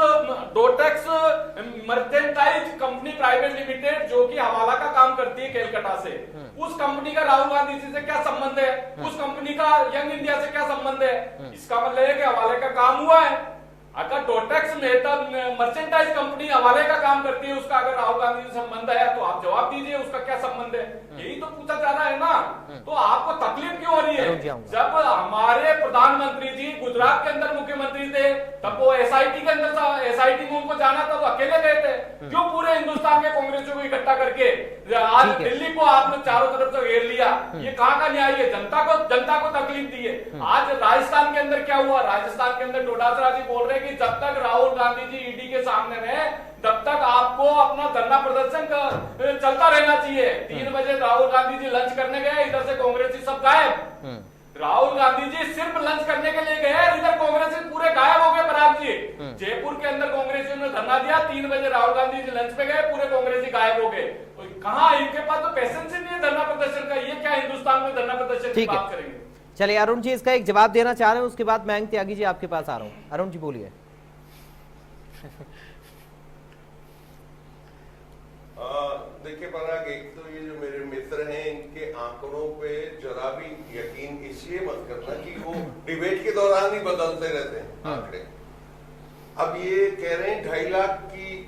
मर्चेंटाइज कंपनी प्राइवेट लिमिटेड, जो कि हवाला का काम करती है केलकटा से। उस कंपनी का राहुल गांधी जी से क्या संबंध है? उस कंपनी का यंग इंडिया से क्या संबंध है? इसका मतलब है कि हवाले का काम हुआ है। अगर डोटेक्स में मर्चेंटाइज कंपनी हवाले का काम करती है, उसका अगर राहुल गांधी से संबंध है तो आप जवाब दीजिए, उसका क्या संबंध है? यही तो पूछा जा रहा है ना। तो आपको तकलीफ क्यों हो रही है? जब हमारे प्रधानमंत्री जी गुजरात के अंदर मुख्यमंत्री थे, तब वो एसआईटी के अंदर, एसआईटी में उनको जाना था तो अकेले गए थे। क्यों पूरे हिंदुस्तान के कांग्रेसियों को इकट्ठा करके आज दिल्ली को आपने चारों तरफ से घेर लिया? ये कहाँ का न्याय है? जनता को तकलीफ दी है। आज राजस्थान के अंदर क्या हुआ? राजस्थान के अंदर डोडासरा जी बोल रहे कि जब तक राहुल गांधी जी ईडी के सामने रहे, तब तक आपको अपना धरना प्रदर्शन चलता रहना चाहिए। 3 बजे राहुल गांधी जी लंच करने गए, इधर से कांग्रेसी सब गायब। राहुल गांधी जी सिर्फ लंच करने के लिए गए, इधर कांग्रेसी पूरे गायब हो गए। पराग जी, जयपुर के अंदर कांग्रेसियों ने धरना दिया, 3 बजे राहुल गांधी जी लंच पे गए, पूरे कांग्रेसी गायब हो गए। तो कहाँ इनके पास तो पेशेंस ही नहीं है धरना प्रदर्शन का। ये क्या हिंदुस्तान में धरना प्रदर्शन की बात करेंगे? चलिए अरुण जी इसका एक जवाब देना चाह रहे हैं, उसके बाद मयंक त्यागी जी आपके पास आ रहा हूँ। अरुण जी बोलिए। देखिए पराग, एक तो ये जो मेरे मित्र हैं, इनके आंकड़ों पे जरा भी यकीन इसलिए मत करना कि वो डिबेट के दौरान ही बदलते रहते हैं आंकड़े। अब ये कह रहे हैं 2.5 लाख की,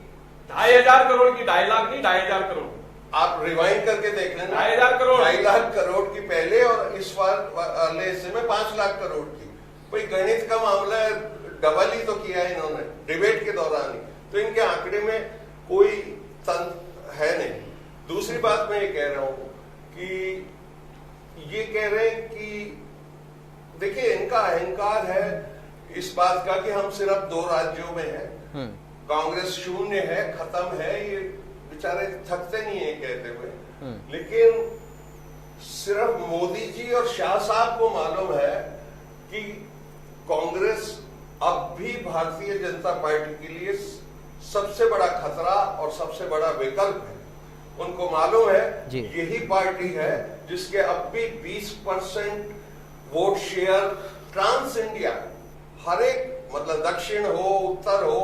2,500 करोड़ की, 2.5 लाख नहीं 2,500 करोड़। आप रिवाइंड करके देख लेना, 2,500 करोड़, 2.5 लाख करोड़ की पहले और इस बार अगले हिस्से में 5 लाख करोड़ की। कोई गणित का मामला है, डबल ही तो किया है इन्होंने डिबेट के दौरान ही। तो इनके आंकड़े में कोई तंत्र है नहीं। दूसरी बात मैं ये कह रहा हूं कि ये कह रहे हैं कि देखिए इनका अहंकार है इस बात का कि हम सिर्फ 2 राज्यों में हैं, कांग्रेस शून्य है, खत्म है। ये बेचारे थकते नहीं है कहते हुए। लेकिन सिर्फ मोदी जी और शाह साहब को मालूम है कि कांग्रेस अब भी भारतीय जनता पार्टी के लिए सबसे बड़ा खतरा और सबसे बड़ा विकल्प है। उनको मालूम है यही पार्टी है जिसके अब भी 20% वोट शेयर ट्रांस इंडिया, हर एक मतलब दक्षिण हो उत्तर हो,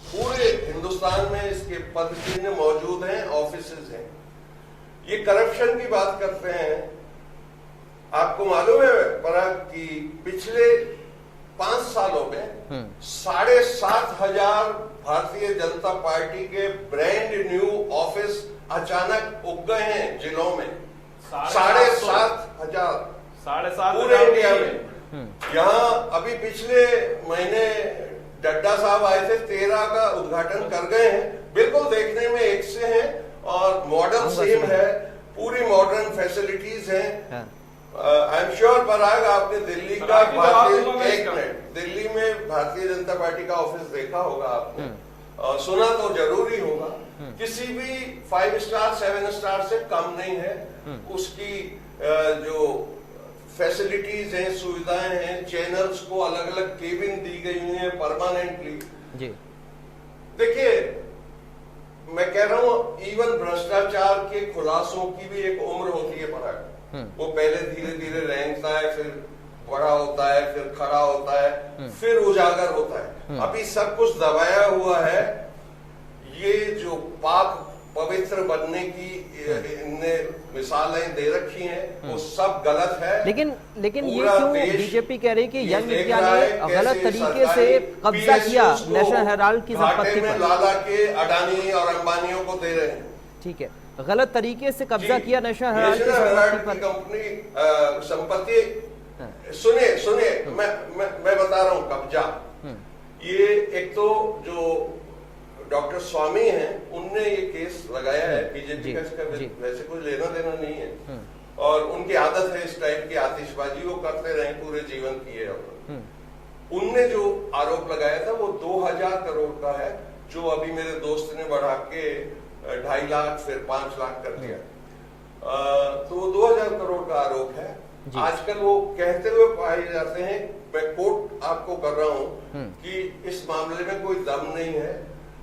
पूरे हिंदुस्तान में इसके पद चिन्ह मौजूद हैं, ऑफिसेज हैं। ये करप्शन की बात करते हैं। आपको मालूम है पराग कि पिछले 5 सालों में 7,500 भारतीय जनता पार्टी के ब्रांड न्यू ऑफिस अचानक उग गए हैं जिलों में। 7,500 पूरे इंडिया में। यहाँ अभी पिछले महीने डड्डा साहब आए थे, 13 का उद्घाटन कर गए हैं। बिल्कुल देखने में एक से हैं और मॉडर्न सेम है, पूरी मॉडर्न फैसिलिटीज हैं। आई एम श्योर पराग, आपने दिल्ली का दिल्ली में भारतीय जनता पार्टी का ऑफिस देखा होगा आपने, सुना तो जरूरी होगा। किसी भी 5 स्टार 7 स्टार से कम नहीं है। उसकी जो फैसिलिटीज हैं, सुविधाएं हैं, चैनल्स को अलग अलग केबिन दी गई हुई है परमानेंटली जी। देखिए, मैं कह रहा हूं, इवन भ्रष्टाचार के खुलासों की भी एक उम्र होती है पराग। वो पहले धीरे धीरे रेंगता है, फिर बड़ा होता है, फिर खड़ा होता है, फिर उजागर होता है। अभी सब कुछ दबाया हुआ है। ये जो पाक पवित्र बनने की इनने मिसालें दे रखी हैं, वो सब गलत है। लेकिन ये क्यों बीजेपी कह रही कि यंग इंडिया ने गलत तरीके से कब्जा किया नेशनल हेराल्ड की संपत्ति पर? लादा के अडानी और अंबानियों को दे रहे हैं। ठीक है, गलत तरीके से कब्जा किया नेशनल हेराल्ड की संपत्ति पर। कंपनी संपत्ति सुनिए मैं बता रहा हूं कब्जा। ये एक तो जो डॉक्टर स्वामी हैं, उनने ये केस लगाया है बीजेपी का, इसका वैसे कोई लेना देना नहीं है। और उनकी आदत है इस टाइप की आतिशबाजी, वो करते रहे पूरे जीवन की है। उनने जो आरोप लगाया था वो 2000 करोड़ का है, जो अभी मेरे दोस्त ने बढ़ा के 2.5 लाख फिर 5 लाख कर दिया। तो 2000 करोड़ का आरोप है। आजकल वो कहते हुए पाए जाते हैं, मैं कोट आपको कर रहा हूं, कि इस मामले में कोई दम नहीं है।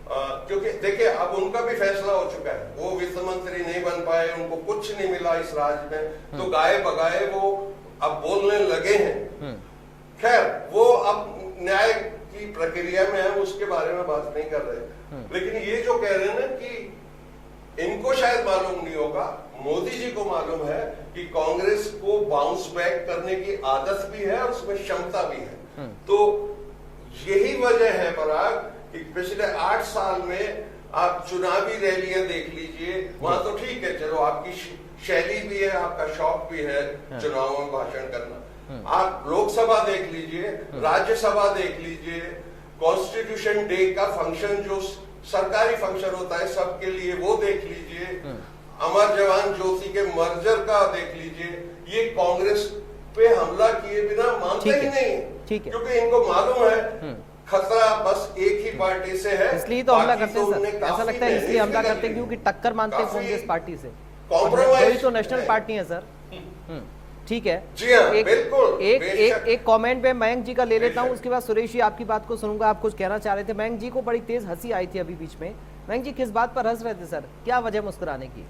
क्योंकि देखिए, अब उनका भी फैसला हो चुका है, वो वित्त मंत्री नहीं बन पाए, उनको कुछ नहीं मिला इस राज्य में, तो गाए बगाए वो अब बोलने लगे हैं। खैर, वो अब न्याय की प्रक्रिया में है, उसके बारे में बात नहीं कर रहे। लेकिन ये जो कह रहे हैं ना कि इनको शायद मालूम नहीं होगा, मोदी जी को मालूम है कि कांग्रेस को बाउंस बैक करने की आदत भी है और उसमें क्षमता भी है। तो यही वजह है पराग कि पिछले 8 साल में आप चुनावी रैलियां देख लीजिए, वहां तो ठीक है, चलो आपकी शैली भी है, आपका शौक भी है चुनावों में भाषण करना। आप लोकसभा देख लीजिए, राज्यसभा देख लीजिए, कॉन्स्टिट्यूशन डे का फंक्शन जो सरकारी फंक्शन होता है सबके लिए, वो देख लीजिए, अमर जवान ज्योति के मर्जर का देख लीजिए। ये कांग्रेस पे हमला किए बिना मानते ही नहीं, क्योंकि इनको मालूम है खतरा बस एक ही पार्टी से है, इसलिए तो हमला करते हैं सर। ऐसा लगता है इसलिए हमला करते हैं क्योंकि टक्कर मानते हैं कांग्रेस पार्टी से। कोई तो नेशनल पार्टी है सर। ठीक है, जी हाँ, बिल्कुल। एक कमेंट पे मयंक जी का ले लेता हूं, उसके बाद सुरेश जी आपकी बात को सुनूंगा। आप कुछ कहना चाह रहे थे। मयंक जी को बड़ी तेज हंसी आई थी अभी बीच में। मयंक जी किस बात पर हंस रहे थे सर, क्या वजह मुस्कुराने की?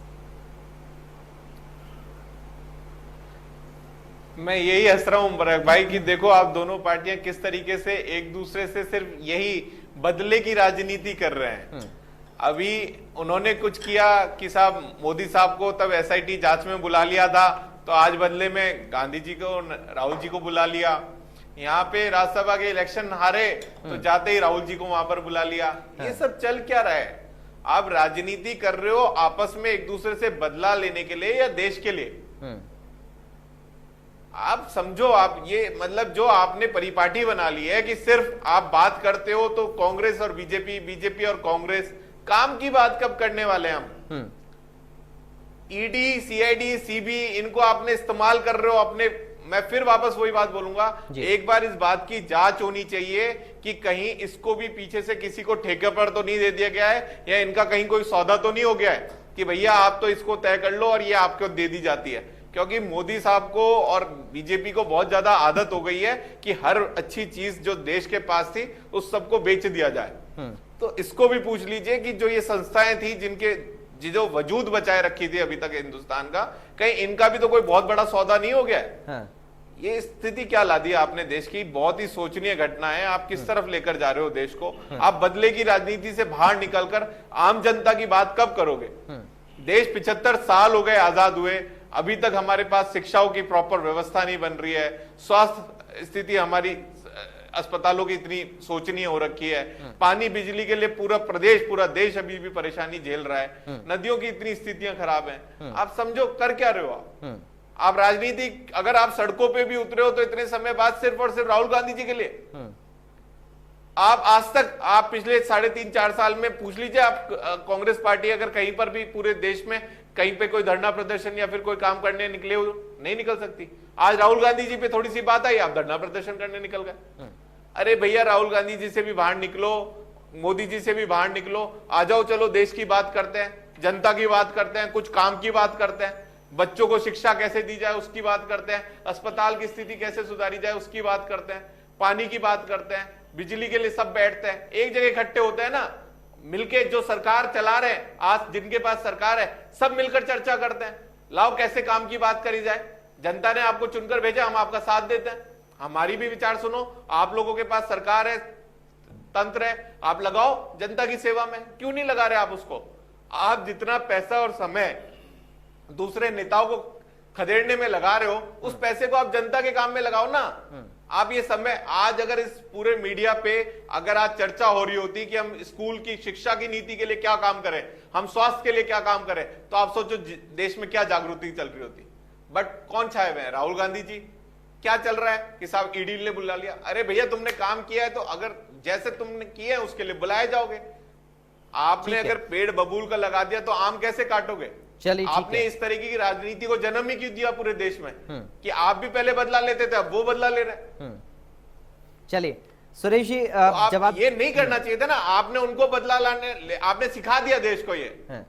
मैं यही हंस रहा हूं बरक भाई कि देखो आप दोनों पार्टियां किस तरीके से एक दूसरे से सिर्फ यही बदले की राजनीति कर रहे हैं। अभी उन्होंने कुछ किया कि साहब मोदी साहब को तब एसआईटी जांच में बुला लिया था, तो आज बदले में गांधी जी को, राहुल जी को बुला लिया। यहाँ पे राज्यसभा के इलेक्शन हारे तो जाते ही राहुल जी को वहां पर बुला लिया। ये सब चल क्या रहा है? आप राजनीति कर रहे हो आपस में एक दूसरे से बदला लेने के लिए या देश के लिए? आप समझो, आप ये मतलब जो आपने परिपाटी बना ली है कि सिर्फ आप बात करते हो तो कांग्रेस और बीजेपी, बीजेपी और कांग्रेस, काम की बात कब करने वाले हैं हम? ईडी, सीआईडी, सीबी, इनको आपने इस्तेमाल कर रहे हो अपने। मैं फिर वापस वही बात बोलूंगा, एक बार इस बात की जांच होनी चाहिए कि कहीं इसको भी पीछे से किसी को ठेके पर तो नहीं दे दिया गया है, या इनका कहीं कोई सौदा तो नहीं हो गया है कि भैया आप तो इसको तय कर लो और ये आपको दे दी जाती है। क्योंकि मोदी साहब को और बीजेपी को बहुत ज्यादा आदत हो गई है कि हर अच्छी चीज जो देश के पास थी उस सबको बेच दिया जाए। तो इसको भी पूछ लीजिए कि जो ये संस्थाएं थी जिनके जो वजूद बचाए रखी थी अभी तक हिंदुस्तान का, कहीं इनका भी तो कोई बहुत बड़ा सौदा नहीं हो गया है। ये स्थिति क्या ला दी आपने देश की? बहुत ही सोचनीय घटना है। आप किस तरफ लेकर जा रहे हो देश को? आप बदले की राजनीति से बाहर निकलकर आम जनता की बात कब करोगे? देश 75 साल हो गए आजाद हुए, अभी तक हमारे पास शिक्षाओं की प्रॉपर व्यवस्था नहीं बन रही है, स्वास्थ्य स्थिति हमारी अस्पतालों की इतनी शोचनीय हो रखी है, पानी बिजली के लिए पूरा देश अभी भी परेशानी झेल रहा है, नदियों की इतनी स्थितियां खराब हैं। आप समझो कर क्या रहे हो आप राजनीति? अगर आप सड़कों पे भी उतरे हो तो इतने समय बाद सिर्फ और सिर्फ राहुल गांधी जी के लिए। आप आज तक, आप पिछले 3.5-4 साल में पूछ लीजिए, आप कांग्रेस पार्टी अगर कहीं पर भी पूरे देश में कहीं पे कोई धरना प्रदर्शन या फिर कोई काम करने निकले हो, नहीं निकल सकती। आज राहुल गांधी जी पे थोड़ी सी बात आई, आप धरना प्रदर्शन करने निकल गए। अरे भैया, राहुल गांधी जी से भी बाहर निकलो, मोदी जी से भी बाहर निकलो, आ जाओ, चलो देश की बात करते हैं, जनता की बात करते हैं, कुछ काम की बात करते हैं, बच्चों को शिक्षा कैसे दी जाए उसकी बात करते हैं, अस्पताल की स्थिति कैसे सुधारी जाए उसकी बात करते हैं, पानी की बात करते हैं, बिजली के लिए सब बैठते हैं, एक जगह इकट्ठे होते हैं ना, मिलके जो सरकार चला रहे हैं, आज जिनके पास सरकार है, सब मिलकर चर्चा करते हैं, लाओ कैसे काम की बात करी जाए, जनता ने आपको चुनकर भेजा, हम आपका साथ देते हैं, हमारी भी विचार सुनो, आप लोगों के पास सरकार है, तंत्र है, आप लगाओ जनता की सेवा में, क्यों नहीं लगा रहे आप उसको? आप जितना पैसा और समय दूसरे नेताओं को खदेड़ने में लगा रहे हो, उस पैसे को आप जनता के काम में लगाओ ना। आप ये समय, आज अगर इस पूरे मीडिया पे अगर आज चर्चा हो रही होती कि हम स्कूल की शिक्षा की नीति के लिए क्या काम करें, हम स्वास्थ्य के लिए क्या काम करें, तो आप सोचो देश में क्या जागृति चल रही होती। बट कौन छाए हुए हैं? राहुल गांधी जी। क्या चल रहा है कि साहब ईडी ने बुला लिया। अरे भैया, तुमने काम किया है तो अगर जैसे तुमने किए हैं उसके लिए बुलाए जाओगे। आपने अगर पेड़ बबूल का लगा दिया तो आम कैसे काटोगे? चलिए, आपने इस तरीके की राजनीति को जन्म ही क्यों दिया पूरे देश में कि आप भी पहले बदला लेते थे, अब वो बदला ले रहे हैं। चलिए सुरेश जी, तो जवाब ये नहीं करना चाहिए था ना, आपने उनको बदला लाने, आपने सिखा दिया देश को ये।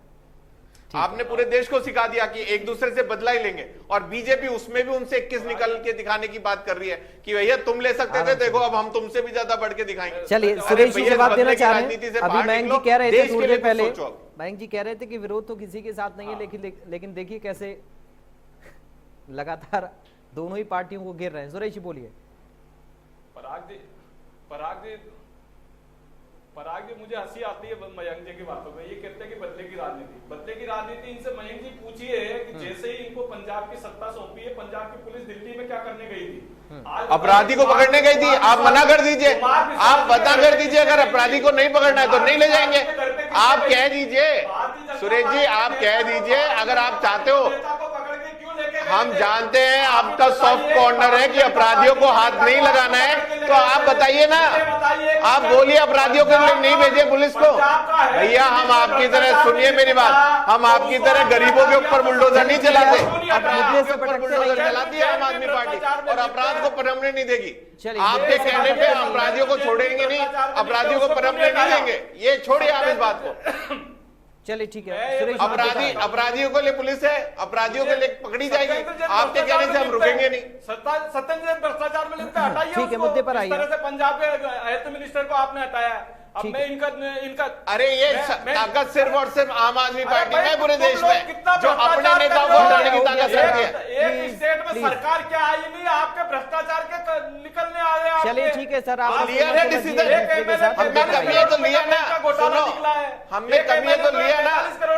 आपने पूरे देश को सिखा दिया कि एक दूसरे से बदला ही लेंगे, और बीजेपी उसमें भी उनसे 21 निकल के दिखाने की बात कर रही है कि भैया तुम ले सकते थे, देखो अब हम तुमसे भी ज्यादा बढ़ के दिखाएंगे। चलिए सुरेश जी जवाब देना चाह रहे हैं। अभी मयंक जी कह रहे थे थोड़ी देर पहले, मयंक जी कह रहे थे कि विरोध तो किसी के साथ नहीं है, लेकिन देखिए कैसे लगातार दोनों ही पार्टियों को घेर रहे हैं। सुरेश जी बोलिए। पराग जी, मुझे हंसी आती है मयंक जी की बातों पे। ये कहते हैं कि बदले की राजनीति इनसे मयंक जी पूछिए कि जैसे ही इनको पंजाब की सत्ता सौंपी है, पंजाब की पुलिस दिल्ली में क्या करने गई थी? अपराधी को पकड़ने गई थी। आप मना कर दीजिए, आप बता कर दीजिए, अगर अपराधी को नहीं पकड़ना है तो नहीं ले जाएंगे। आप कह दीजिए सुरेश जी, आप कह दीजिए अगर आप चाहते हो। हम जानते हैं आपका सॉफ्ट कॉर्नर है कि अपराधियों को हाथ नहीं लगाना है, तो आप बताइए ना, आप बोलिए अपराधियों के लिए नहीं भेजे पुलिस को। भैया हम आपकी तरह, सुनिए मेरी बात, हम आपकी तरह गरीबों के ऊपर बुलडोजर नहीं चलाते, अपराधियों के ऊपर बुलडोजर चलाती है आम आदमी पार्टी, और अपराध को परमने नहीं देगी। आपके कहने पे अपराधियों को छोड़ेंगे नहीं, अपराधियों को परमने नहीं देंगे, ये छोड़िए आप इस बात को। चलिए ठीक है, अपराधियों के लिए पुलिस है, अपराधियों के लिए पकड़ी जाएगी, आपके कहने से हम रुकेंगे नहीं। सत्येंद्र भ्रष्टाचार में लिखते हटाइए, ठीक है, मुद्दे पर आइए। इस तरह से पंजाब के हेल्थ मिनिस्टर को आपने हटाया। अब मैं इनका अरे ये ताकत सिर्फ और सिर्फ आम आदमी पार्टी में पूरे देश में जो अपने नेताओं को हटाने की ताकत रखती है। एक स्टेट में सरकार क्या आई नहीं, आपके भ्रष्टाचार के निकलने आए। चलिए ठीक है सर, आप लिया ना डिसीजन, हमने कभी है तो लिया ना, सुनो हमने कभी है तो लिया ना,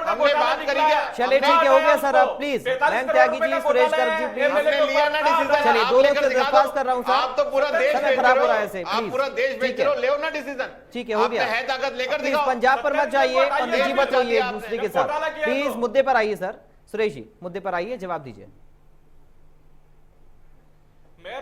हमने बात करी क्या? चलिए ठीक है, हो गया सर। आप प्लीज मयंक त्यागी जी, सुरेश गर्ग जी प्लीज, हमने लिया ना डिसीजन। चलिए दोनों को दरख्वास्त कर रहा हूँ सर, आप तो पूरा देश खराब हो रहा है, आप पूरा देश बेच रहे हो, ले ना डिसीजन। ठीक है, हो गया। है ताकत लेकर प्लीज दिखाओ। पंजाब पर मत जाइए और निजी मत होइए एक दूसरे के साथ। प्लीज मुद्दे पर आइए सर। सुरेश जी मुद्दे पर आइए, जवाब दीजिए। मैं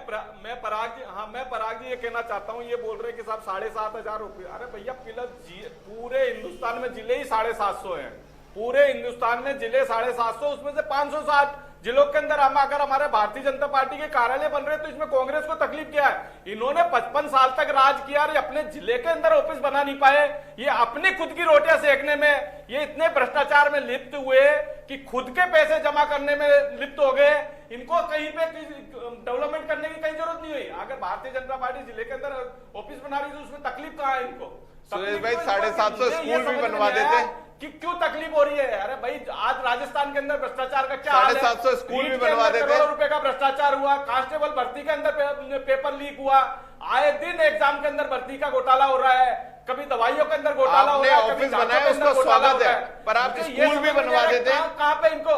पराग जी ये कहना चाहता हूँ, ये बोल रहे हैं कि साहब 7,500 रुपये। अरे भैया पूरे हिंदुस्तान में जिले ही 750 हैं, पूरे हिंदुस्तान में जिले 750, उसमें से 560 जिलों के अंदर हम अगर हमारे भारतीय जनता पार्टी के कार्यालय बन रहे हैं तो इसमें कांग्रेस को तकलीफ क्या है? इन्होंने 55 साल तक राज किया और अपने जिले के अंदर ऑफिस बना नहीं पाए। ये अपनी खुद की रोटियां सेकने में ये इतने भ्रष्टाचार में लिप्त हुए कि खुद के पैसे जमा करने में लिप्त हो गए। इनको कहीं पे डेवलपमेंट करने की कहीं जरूरत नहीं हुई। अगर भारतीय जनता पार्टी जिले के अंदर ऑफिस बना रही है तो उसमें तकलीफ कहाँ है इनको? सुरेश भाई 750 स्कूल भी बनवा देते कि क्यों तकलीफ हो रही है? अरे भाई आज राजस्थान के अंदर भ्रष्टाचार का क्या हाल है? 750 स्कूल भी बनवा देते। करोड़ों रुपए का भ्रष्टाचार हुआ, कांस्टेबल भर्ती के अंदर पेपर लीक हुआ, आए दिन एग्जाम के अंदर भर्ती का घोटाला हो रहा है, कभी दवाइयों के अंदर घोटाला हो रहा है, ऑफिस बनाया उसको स्वागत है, पर आप स्कूल भी बनवा देते। कहां पे इनको?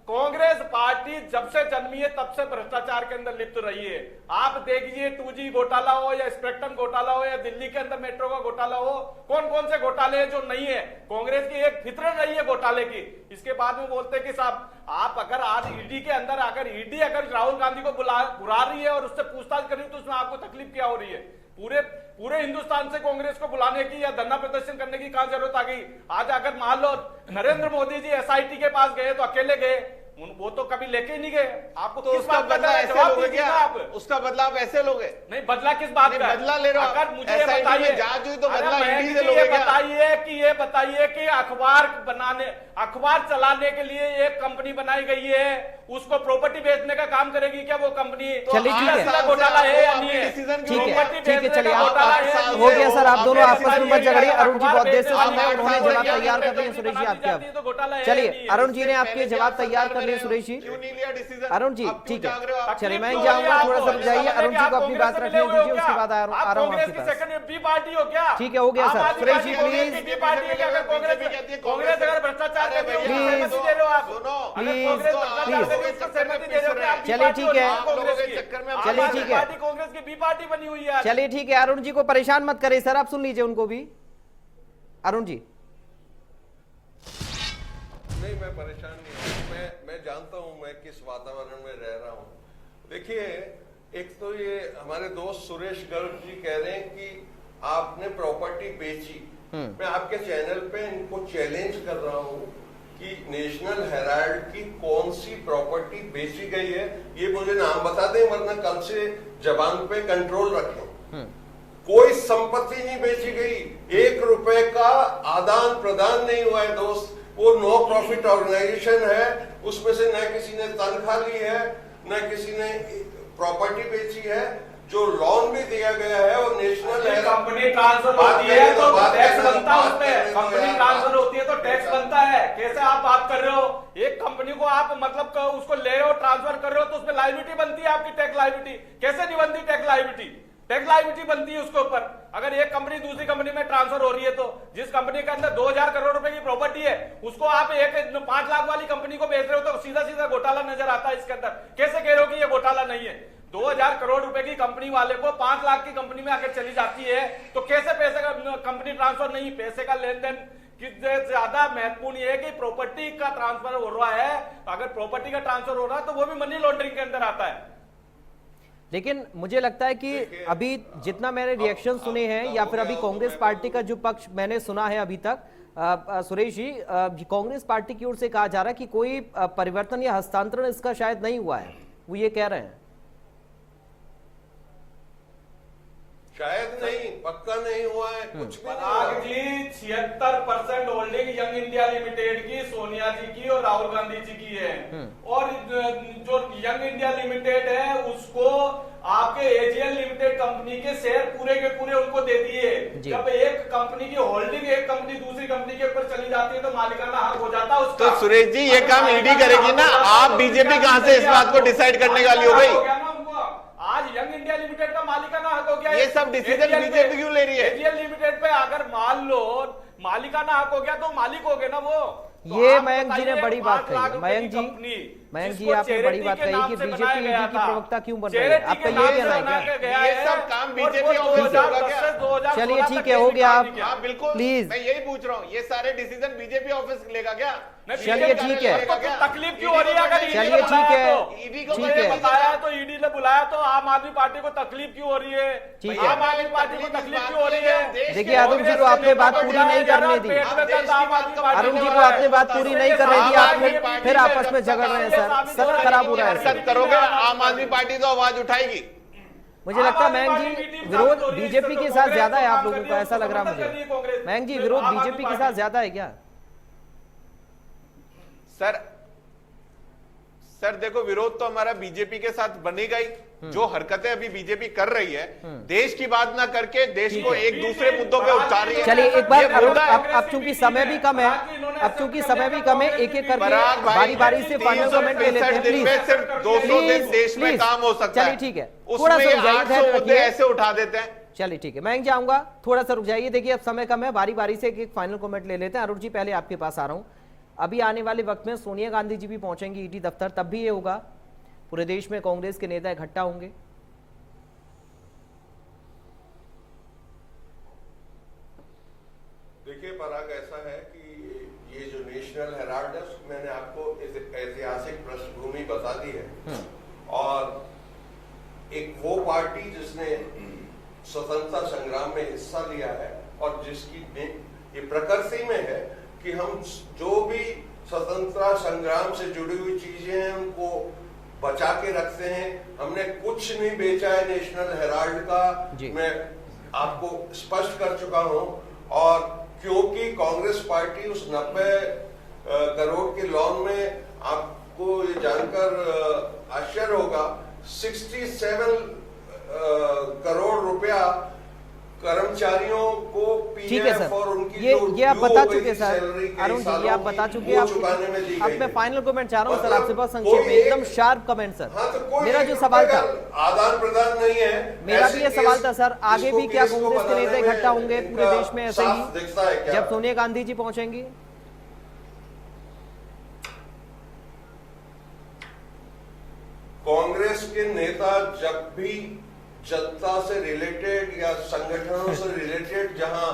कांग्रेस पार्टी जब से जन्मी है तब से भ्रष्टाचार के अंदर लिप्त रही है। आप देखिए 2G घोटाला हो या स्पेक्ट्रम घोटाला हो या दिल्ली के अंदर मेट्रो का घोटाला हो, कौन कौन से घोटाले हैं जो नहीं है? कांग्रेस की एक फितरत रही है घोटाले की। इसके बाद में बोलते कि साहब आप अगर आज ईडी के अंदर अगर ईडी अगर राहुल गांधी को बुला रही है और उससे पूछताछ कर रही है तो उसमें आपको तकलीफ क्या हो रही है? पूरे पूरे हिंदुस्तान से कांग्रेस को बुलाने की या धरना प्रदर्शन करने की क्या जरूरत आ गई? आज अगर मान लो नरेंद्र मोदी जी एसआईटी के पास गए तो अकेले गए, वो तो कभी लेके ही नहीं गए। आपको तो किस उसका बात का बदला ऐसे जवाब लोगे दीजिए क्या? ना आप। उसका बदला आप ऐसे लोगे? नहीं, बदला किस बात नहीं, का? बदला ले रहे हो अगर आप। मुझे ये SIT में बताइए, जांच हुई तो अरे बदला मयंक ईडी जी से लोगे क्या? बताइए कि अखबार चलाने के लिए एक कंपनी बनाई गई है, उसको प्रॉपर्टी बेचने का काम करेगी क्या वो कंपनी? चलिए, ठीक है। सीधा घोटाला है या नहीं है? डिसीजन ठीक है, प्रॉपर्टी ठीक है, बेचने चलिए का आप घोटाला है या नहीं हो है? गया सर, आप दोनों आप आपस में मत झगड़िए। अरुण जी बहुत देर से अखबार सुन रहे हैं, उन्होंने बेचने जवाब का तैयार कर लिए कंपनी सुरेश जी बनानी आपके जाती है तो घोटाला अब। है या चलिए, नहीं है? अरुण जी ने आपके जवाब तैयार कर लिए सुरेश जी। क्यों नहीं लिया डिसीजन? अरुण जी, अब क्यों ठीक है। जाग रहे हो आप? चलिए, मैं क्यों जाऊंगा, हो थोड़ा सा रुक जाइए। आप अरुण जी को अपनी कांग्रेस बात से रखने मिले हुए हो दीजिए, क्या? उसके बाद आ रहा आप हूँ कांग्रेस आपके की पास। सेकंड बी पार्टी हो क्या? ठीक है, हो गया आम सर। आदमी सुरेश जी, पार्टी प्लीज। की बी पार्टी है क्या? अगर कांग्रेस अगर भ्रष्टाचार करती है, उसको प्लीज। सहमति दे रहे हो आप? सुनो, अगर प्लीज, कांग्रेस भ्रष्टाचार प्लीज। करती है, उसको सहमति दे रहे हो क्या? आप बी चलिए, पार्टी ठीक हो है। ना आप लोगों कांग्रेस के की? चक्कर में आम चलिए, आदमी ठीक है। पार्टी कांग्रेस की बी पार्टी बनी हुई है आज। चलिए, ठीक है। अरुण जी को परेशान मत करिए सर, आप सुन लीजिए उनको भी। अरुण जी, नहीं, मैं परेशान नहीं हूँ। मैं जानता हूँ मैं किस वातावरण में रह रहा हूँ। देखिए, एक तो ये हमारे दोस्त सुरेश गर्ग जी कह रहे हैं कि आपने प्रॉपर्टी बेची। मैं आपके चैनल पे इनको चैलेंज कर रहा हूँ कि नेशनल हेराल्ड की कौन सी प्रॉपर्टी बेची गई है, ये मुझे नाम बता दें, वरना कल से जबान पे कंट्रोल रखें। कोई संपत्ति नहीं बेची गई, 1 रुपए का आदान प्रदान नहीं हुआ है दोस्त। वो नो प्रॉफिट ऑर्गेनाइजेशन है, उसमें से न किसी ने तनख्वाह ली है, न किसी ने प्रॉपर्टी बेची है। जो लोन भी दिया गया है वो नेशनल है। कंपनी ट्रांसफर होती है तो टैक्स बनता है उसमें। कंपनी ट्रांसफर होती है तो टैक्स बनता है। कैसे आप बात कर रहे हो? एक कंपनी को आप मतलब उसको ले रहे हो, ट्रांसफर कर रहे हो, तो उसमें लायबिलिटी बनती है आपकी, टैक्स लायबिलिटी। कैसे नहीं बनती टैक्स लायबिलिटी? टैक्स लायबिलिटी बनती है उसके ऊपर। अगर एक कंपनी दूसरी कंपनी में ट्रांसफर हो रही है तो जिस कंपनी के अंदर 2000 करोड़ रुपए की प्रॉपर्टी है, उसको आप एक 5 लाख वाली कंपनी को बेच रहे हो तो सीधा सीधा घोटाला नजर आता है इसके अंदर। कैसे कह रहे हो कि ये घोटाला नहीं है? 2000 करोड़ रुपए की कंपनी वाले को 5 लाख की कंपनी में आकर चली जाती है तो कैसे पैसे का कंपनी ट्रांसफर नहीं? पैसे का लेन देन कि ज्यादा महत्वपूर्ण ये है कि प्रॉपर्टी का ट्रांसफर हो रहा है। अगर प्रॉपर्टी का ट्रांसफर हो रहा है तो वो भी मनी लॉन्ड्रिंग के अंदर आता है। लेकिन मुझे लगता है कि अभी जितना मैंने रिएक्शन सुने हैं या फिर अभी कांग्रेस पार्टी का जो पक्ष मैंने सुना है अभी तक, सुरेश जी, कांग्रेस पार्टी की ओर से कहा जा रहा है कि कोई परिवर्तन या हस्तांतरण इसका शायद नहीं हुआ है, वो ये कह रहे हैं। शायद नहीं, पक्का नहीं हुआ है, कुछ भी नहीं हुआ। पराग जी 76% होल्डिंग यंग इंडिया लिमिटेड की सोनिया जी की और राहुल गांधी जी की है। और जो यंग इंडिया लिमिटेड है उसको आपके एजीएल लिमिटेड कंपनी के शेयर पूरे के पूरे उनको दे दिए। जब एक कंपनी की होल्डिंग एक कंपनी दूसरी कंपनी के ऊपर चली जाती है तो मालिकाना हक हो जाता है उसका। तो सुरेश जी, ये काम ईडी करेगी ना? आप बीजेपी कहां से इस बात को डिसाइड करने वाली हो गई? आज यंग इंडिया लिमिटेड का मालिकाना हक हो गया। ये सब डिसीजन बीजेपी क्यों ले रही है? एजीएल लिमिटेड पे अगर मान लो मालिकाना हक हो गया तो मालिक हो गए ना वो। ये मयंक जी ने बड़ी बात कही। मयंक जी आपने बड़ी बात कही कि बीजेपी ईडी की प्रवक्ता क्यों बन रही है, आपका ये कहना है क्या? ये सब काम बीजेपी ऑफिस से होगा क्या? चलिए, ठीक है, हो गया। आप हाँ बिल्कुल, प्लीज। मैं यही पूछ रहा हूँ, ये सारे डिसीजन बीजेपी ऑफिस लेगा क्या? चलिए, ठीक है। तकलीफ क्यों हो रही है? अगर चलिए, ठीक है, ईडी को ठीक है। बताया तो ईडी ने बुलाया तो आम आदमी पार्टी को तकलीफ क्यों हो रही है? ठीक है। आम आदमी पार्टी को तकलीफ क्यों हो रही है? देखिए, अरुण जी को आपने बात पूरी नहीं करने दी। अरुण जी को आपने बात पूरी नहीं करने दी, आप फिर आपस में झगड़ रहे हैं सर। सर खराब हो रहा है सर। करोगे आम आदमी पार्टी तो आवाज उठाएगी। मुझे लगता है मयंक जी विरोध बीजेपी के साथ ज्यादा है आप लोगों का, ऐसा लग रहा है मुझे। मयंक जी, विरोध बीजेपी के साथ ज्यादा है क्या? सर देखो, विरोध तो हमारा बीजेपी के साथ बनेगा ही। जो हरकतें अभी बीजेपी कर रही है, देश की बात ना करके देश को एक दूसरे मुद्दों पे उठा रही है। चलिए, एक बार अरुण, अब चूंकि समय भी कम है, एक एक करके बारी बारी से फाइनल कमेंट ले लेते हैं प्लीज। सिर्फ 200 दिन देश में काम हो सकता है। चलिए, ठीक है, थोड़ा सा रुक जाइए, 800 मुद्दे ऐसे उठा देते हैं। चलिए, ठीक है, मैं जाऊंगा, थोड़ा सा रुक जाइए। देखिए, अब समय कम है, बारी बारी से एक फाइनल कमेंट ले लेते हैं। अरुण जी, पहले आपके पास आ रहा हूं। अभी आने वाले वक्त में सोनिया गांधी जी भी पहुंचेंगी ईडी दफ्तर, तब भी ये होगा, पूरे देश में कांग्रेस के नेता इकट्ठा होंगे। देखिए पराग, ऐसा है कि ये जो नेशनल हेराल्ड है मैंने आपको ऐतिहासिक पृष्ठभूमि बता दी है। और एक वो पार्टी जिसने स्वतंत्रता संग्राम में हिस्सा लिया है और जिसकी ये प्रकृति में है कि हम जो भी स्वतंत्रता संग्राम से जुड़ी हुई चीजें हैं उनको बचा के रखते हैं। हमने कुछ नहीं बेचा है नेशनल हेराल्ड का, मैं आपको स्पष्ट कर चुका हूं। और क्योंकि कांग्रेस पार्टी उस 90 करोड़ के लोन में, आपको ये जानकर आश्चर्य होगा, 67 करोड़ रुपया कर्मचारियों को ठीक है पीएफ और सर, उनकी ये आप बता चुके सर सैलरी अरुण जी, ये आप बता चुके वो चुकाने में दी अब गई मैं है। फाइनल कमेंट चाह रहा हूँ सर मतलब आपसे, बहुत संक्षेप में, एकदम शार्प कमेंट सर। हाँ, तो कोई मेरा एक जो सवाल था, आदान प्रदान नहीं है। मेरा भी ये ऐसे सवाल केस था सर, आगे जिसको भी क्या केस को कांग्रेस के बनाने नेता में इकट्ठा होंगे पूरे इनका देश में ऐसे साफ दिखता है ही क्या? जब सोनिया गांधी जी पहुंचेंगी? कांग्रेस के नेता जब भी जनता से रिलेटेड या संगठनों से रिलेटेड जहां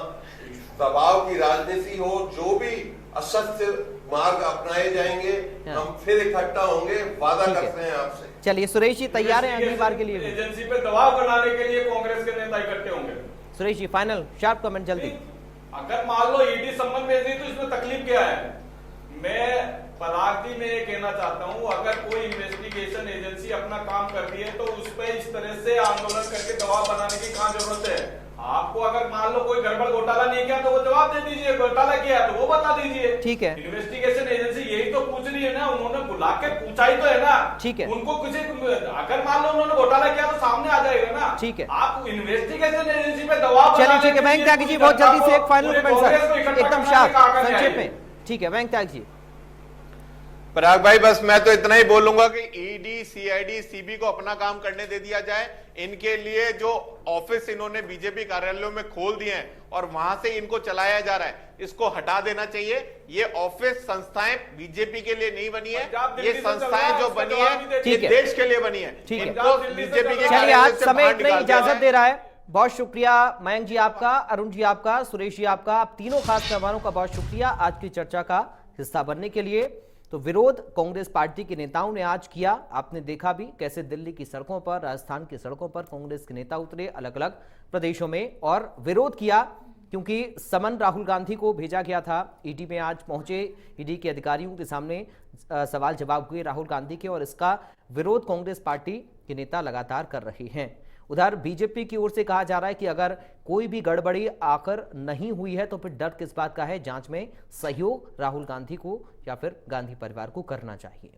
दबाव की राजनीति हो, जो भी असत्य मार्ग अपनाए जाएंगे, हम फिर इकट्ठा होंगे, वादा करते हैं आपसे। चलिए सुरेश जी तैयार हैं अगली बार के लिए? एजेंसी पे दबाव बनाने के लिए कांग्रेस के नेता इकट्ठे होंगे। Suresh ji final sharp comment जल्दी। अगर मान लो ईडी सम्मन भेज दी तो इसमें तकलीफ क्या है? मैं पराग जी में ये कहना चाहता हूँ, अगर कोई इन्वेस्टिगेशन एजेंसी अपना काम कर रही है तो उस पर इस तरह से आंदोलन करके दबाव बनाने की कहाँ जरूरत है? आपको अगर मान लो कोई गड़बड़ घोटाला नहीं किया तो वो जवाब दे दीजिए, घोटाला किया तो वो बता दीजिए। ठीक है, इन्वेस्टिगेशन एजेंसी यही तो पूछ रही है ना, उन्होंने बुला के पूछा ही तो है ना। ठीक है, उनको किसी अगर मान लो उन्होंने घोटाला किया तो सामने आ जाएगा ना। ठीक है, आप इन्वेस्टिगेशन एजेंसी पे दबाव चलिए ठीक है। बैंक त्यागी जी बहुत जल्दी से एक फाइनल कमेंट सर, एकदम शार्प संक्षेप में। ठीक है बैंक त्यागी जी। पराग भाई बस मैं तो इतना ही बोलूंगा कि ईडी, सीआईडी, सीबी को अपना काम करने दे दिया जाए। इनके लिए जो ऑफिस इन्होंने बीजेपी कार्यालयों में खोल दिए हैं और वहां से इनको चलाया जा रहा है, इसको हटा देना चाहिए। ये ऑफिस संस्थाएं बीजेपी के लिए नहीं बनी है, ये संस्थाएं जो बनी है ये देश के लिए बनी है। इनको बीजेपी के चलिए आज से समय बाहर इतना निकाल दिया इजाजत जाए। दे रहा है। बहुत शुक्रिया मयंक जी आपका, अरुण जी आपका, सुरेश जी आपका, आप तीनों खास मेहमानों का बहुत शुक्रिया आज की चर्चा का हिस्सा बनने के लिए। तो विरोध कांग्रेस पार्टी के नेताओं ने आज किया, आपने देखा भी कैसे दिल्ली की सड़कों पर, राजस्थान की सड़कों पर कांग्रेस के नेता उतरे अलग अलग प्रदेशों में और विरोध किया, क्योंकि समन राहुल गांधी को भेजा गया था। ईडी में आज पहुंचे, ईडी के अधिकारियों के सामने सवाल जवाब हुए राहुल गांधी के, और इसका विरोध कांग्रेस पार्टी के नेता लगातार कर रहे हैं। उधर बीजेपी की ओर से कहा जा रहा है कि अगर कोई भी गड़बड़ी आकर नहीं हुई है तो फिर डर किस बात का है, जांच में सहयोग राहुल गांधी को या फिर गांधी परिवार को करना चाहिए।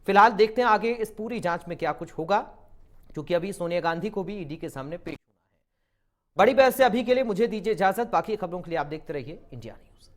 फिलहाल देखते हैं आगे इस पूरी जांच में क्या कुछ होगा, क्योंकि अभी सोनिया गांधी को भी ईडी के सामने पेश होना है। बड़ी बहस से अभी के लिए मुझे दीजिए इजाजत, बाकी खबरों के लिए आप देखते रहिए इंडिया न्यूज।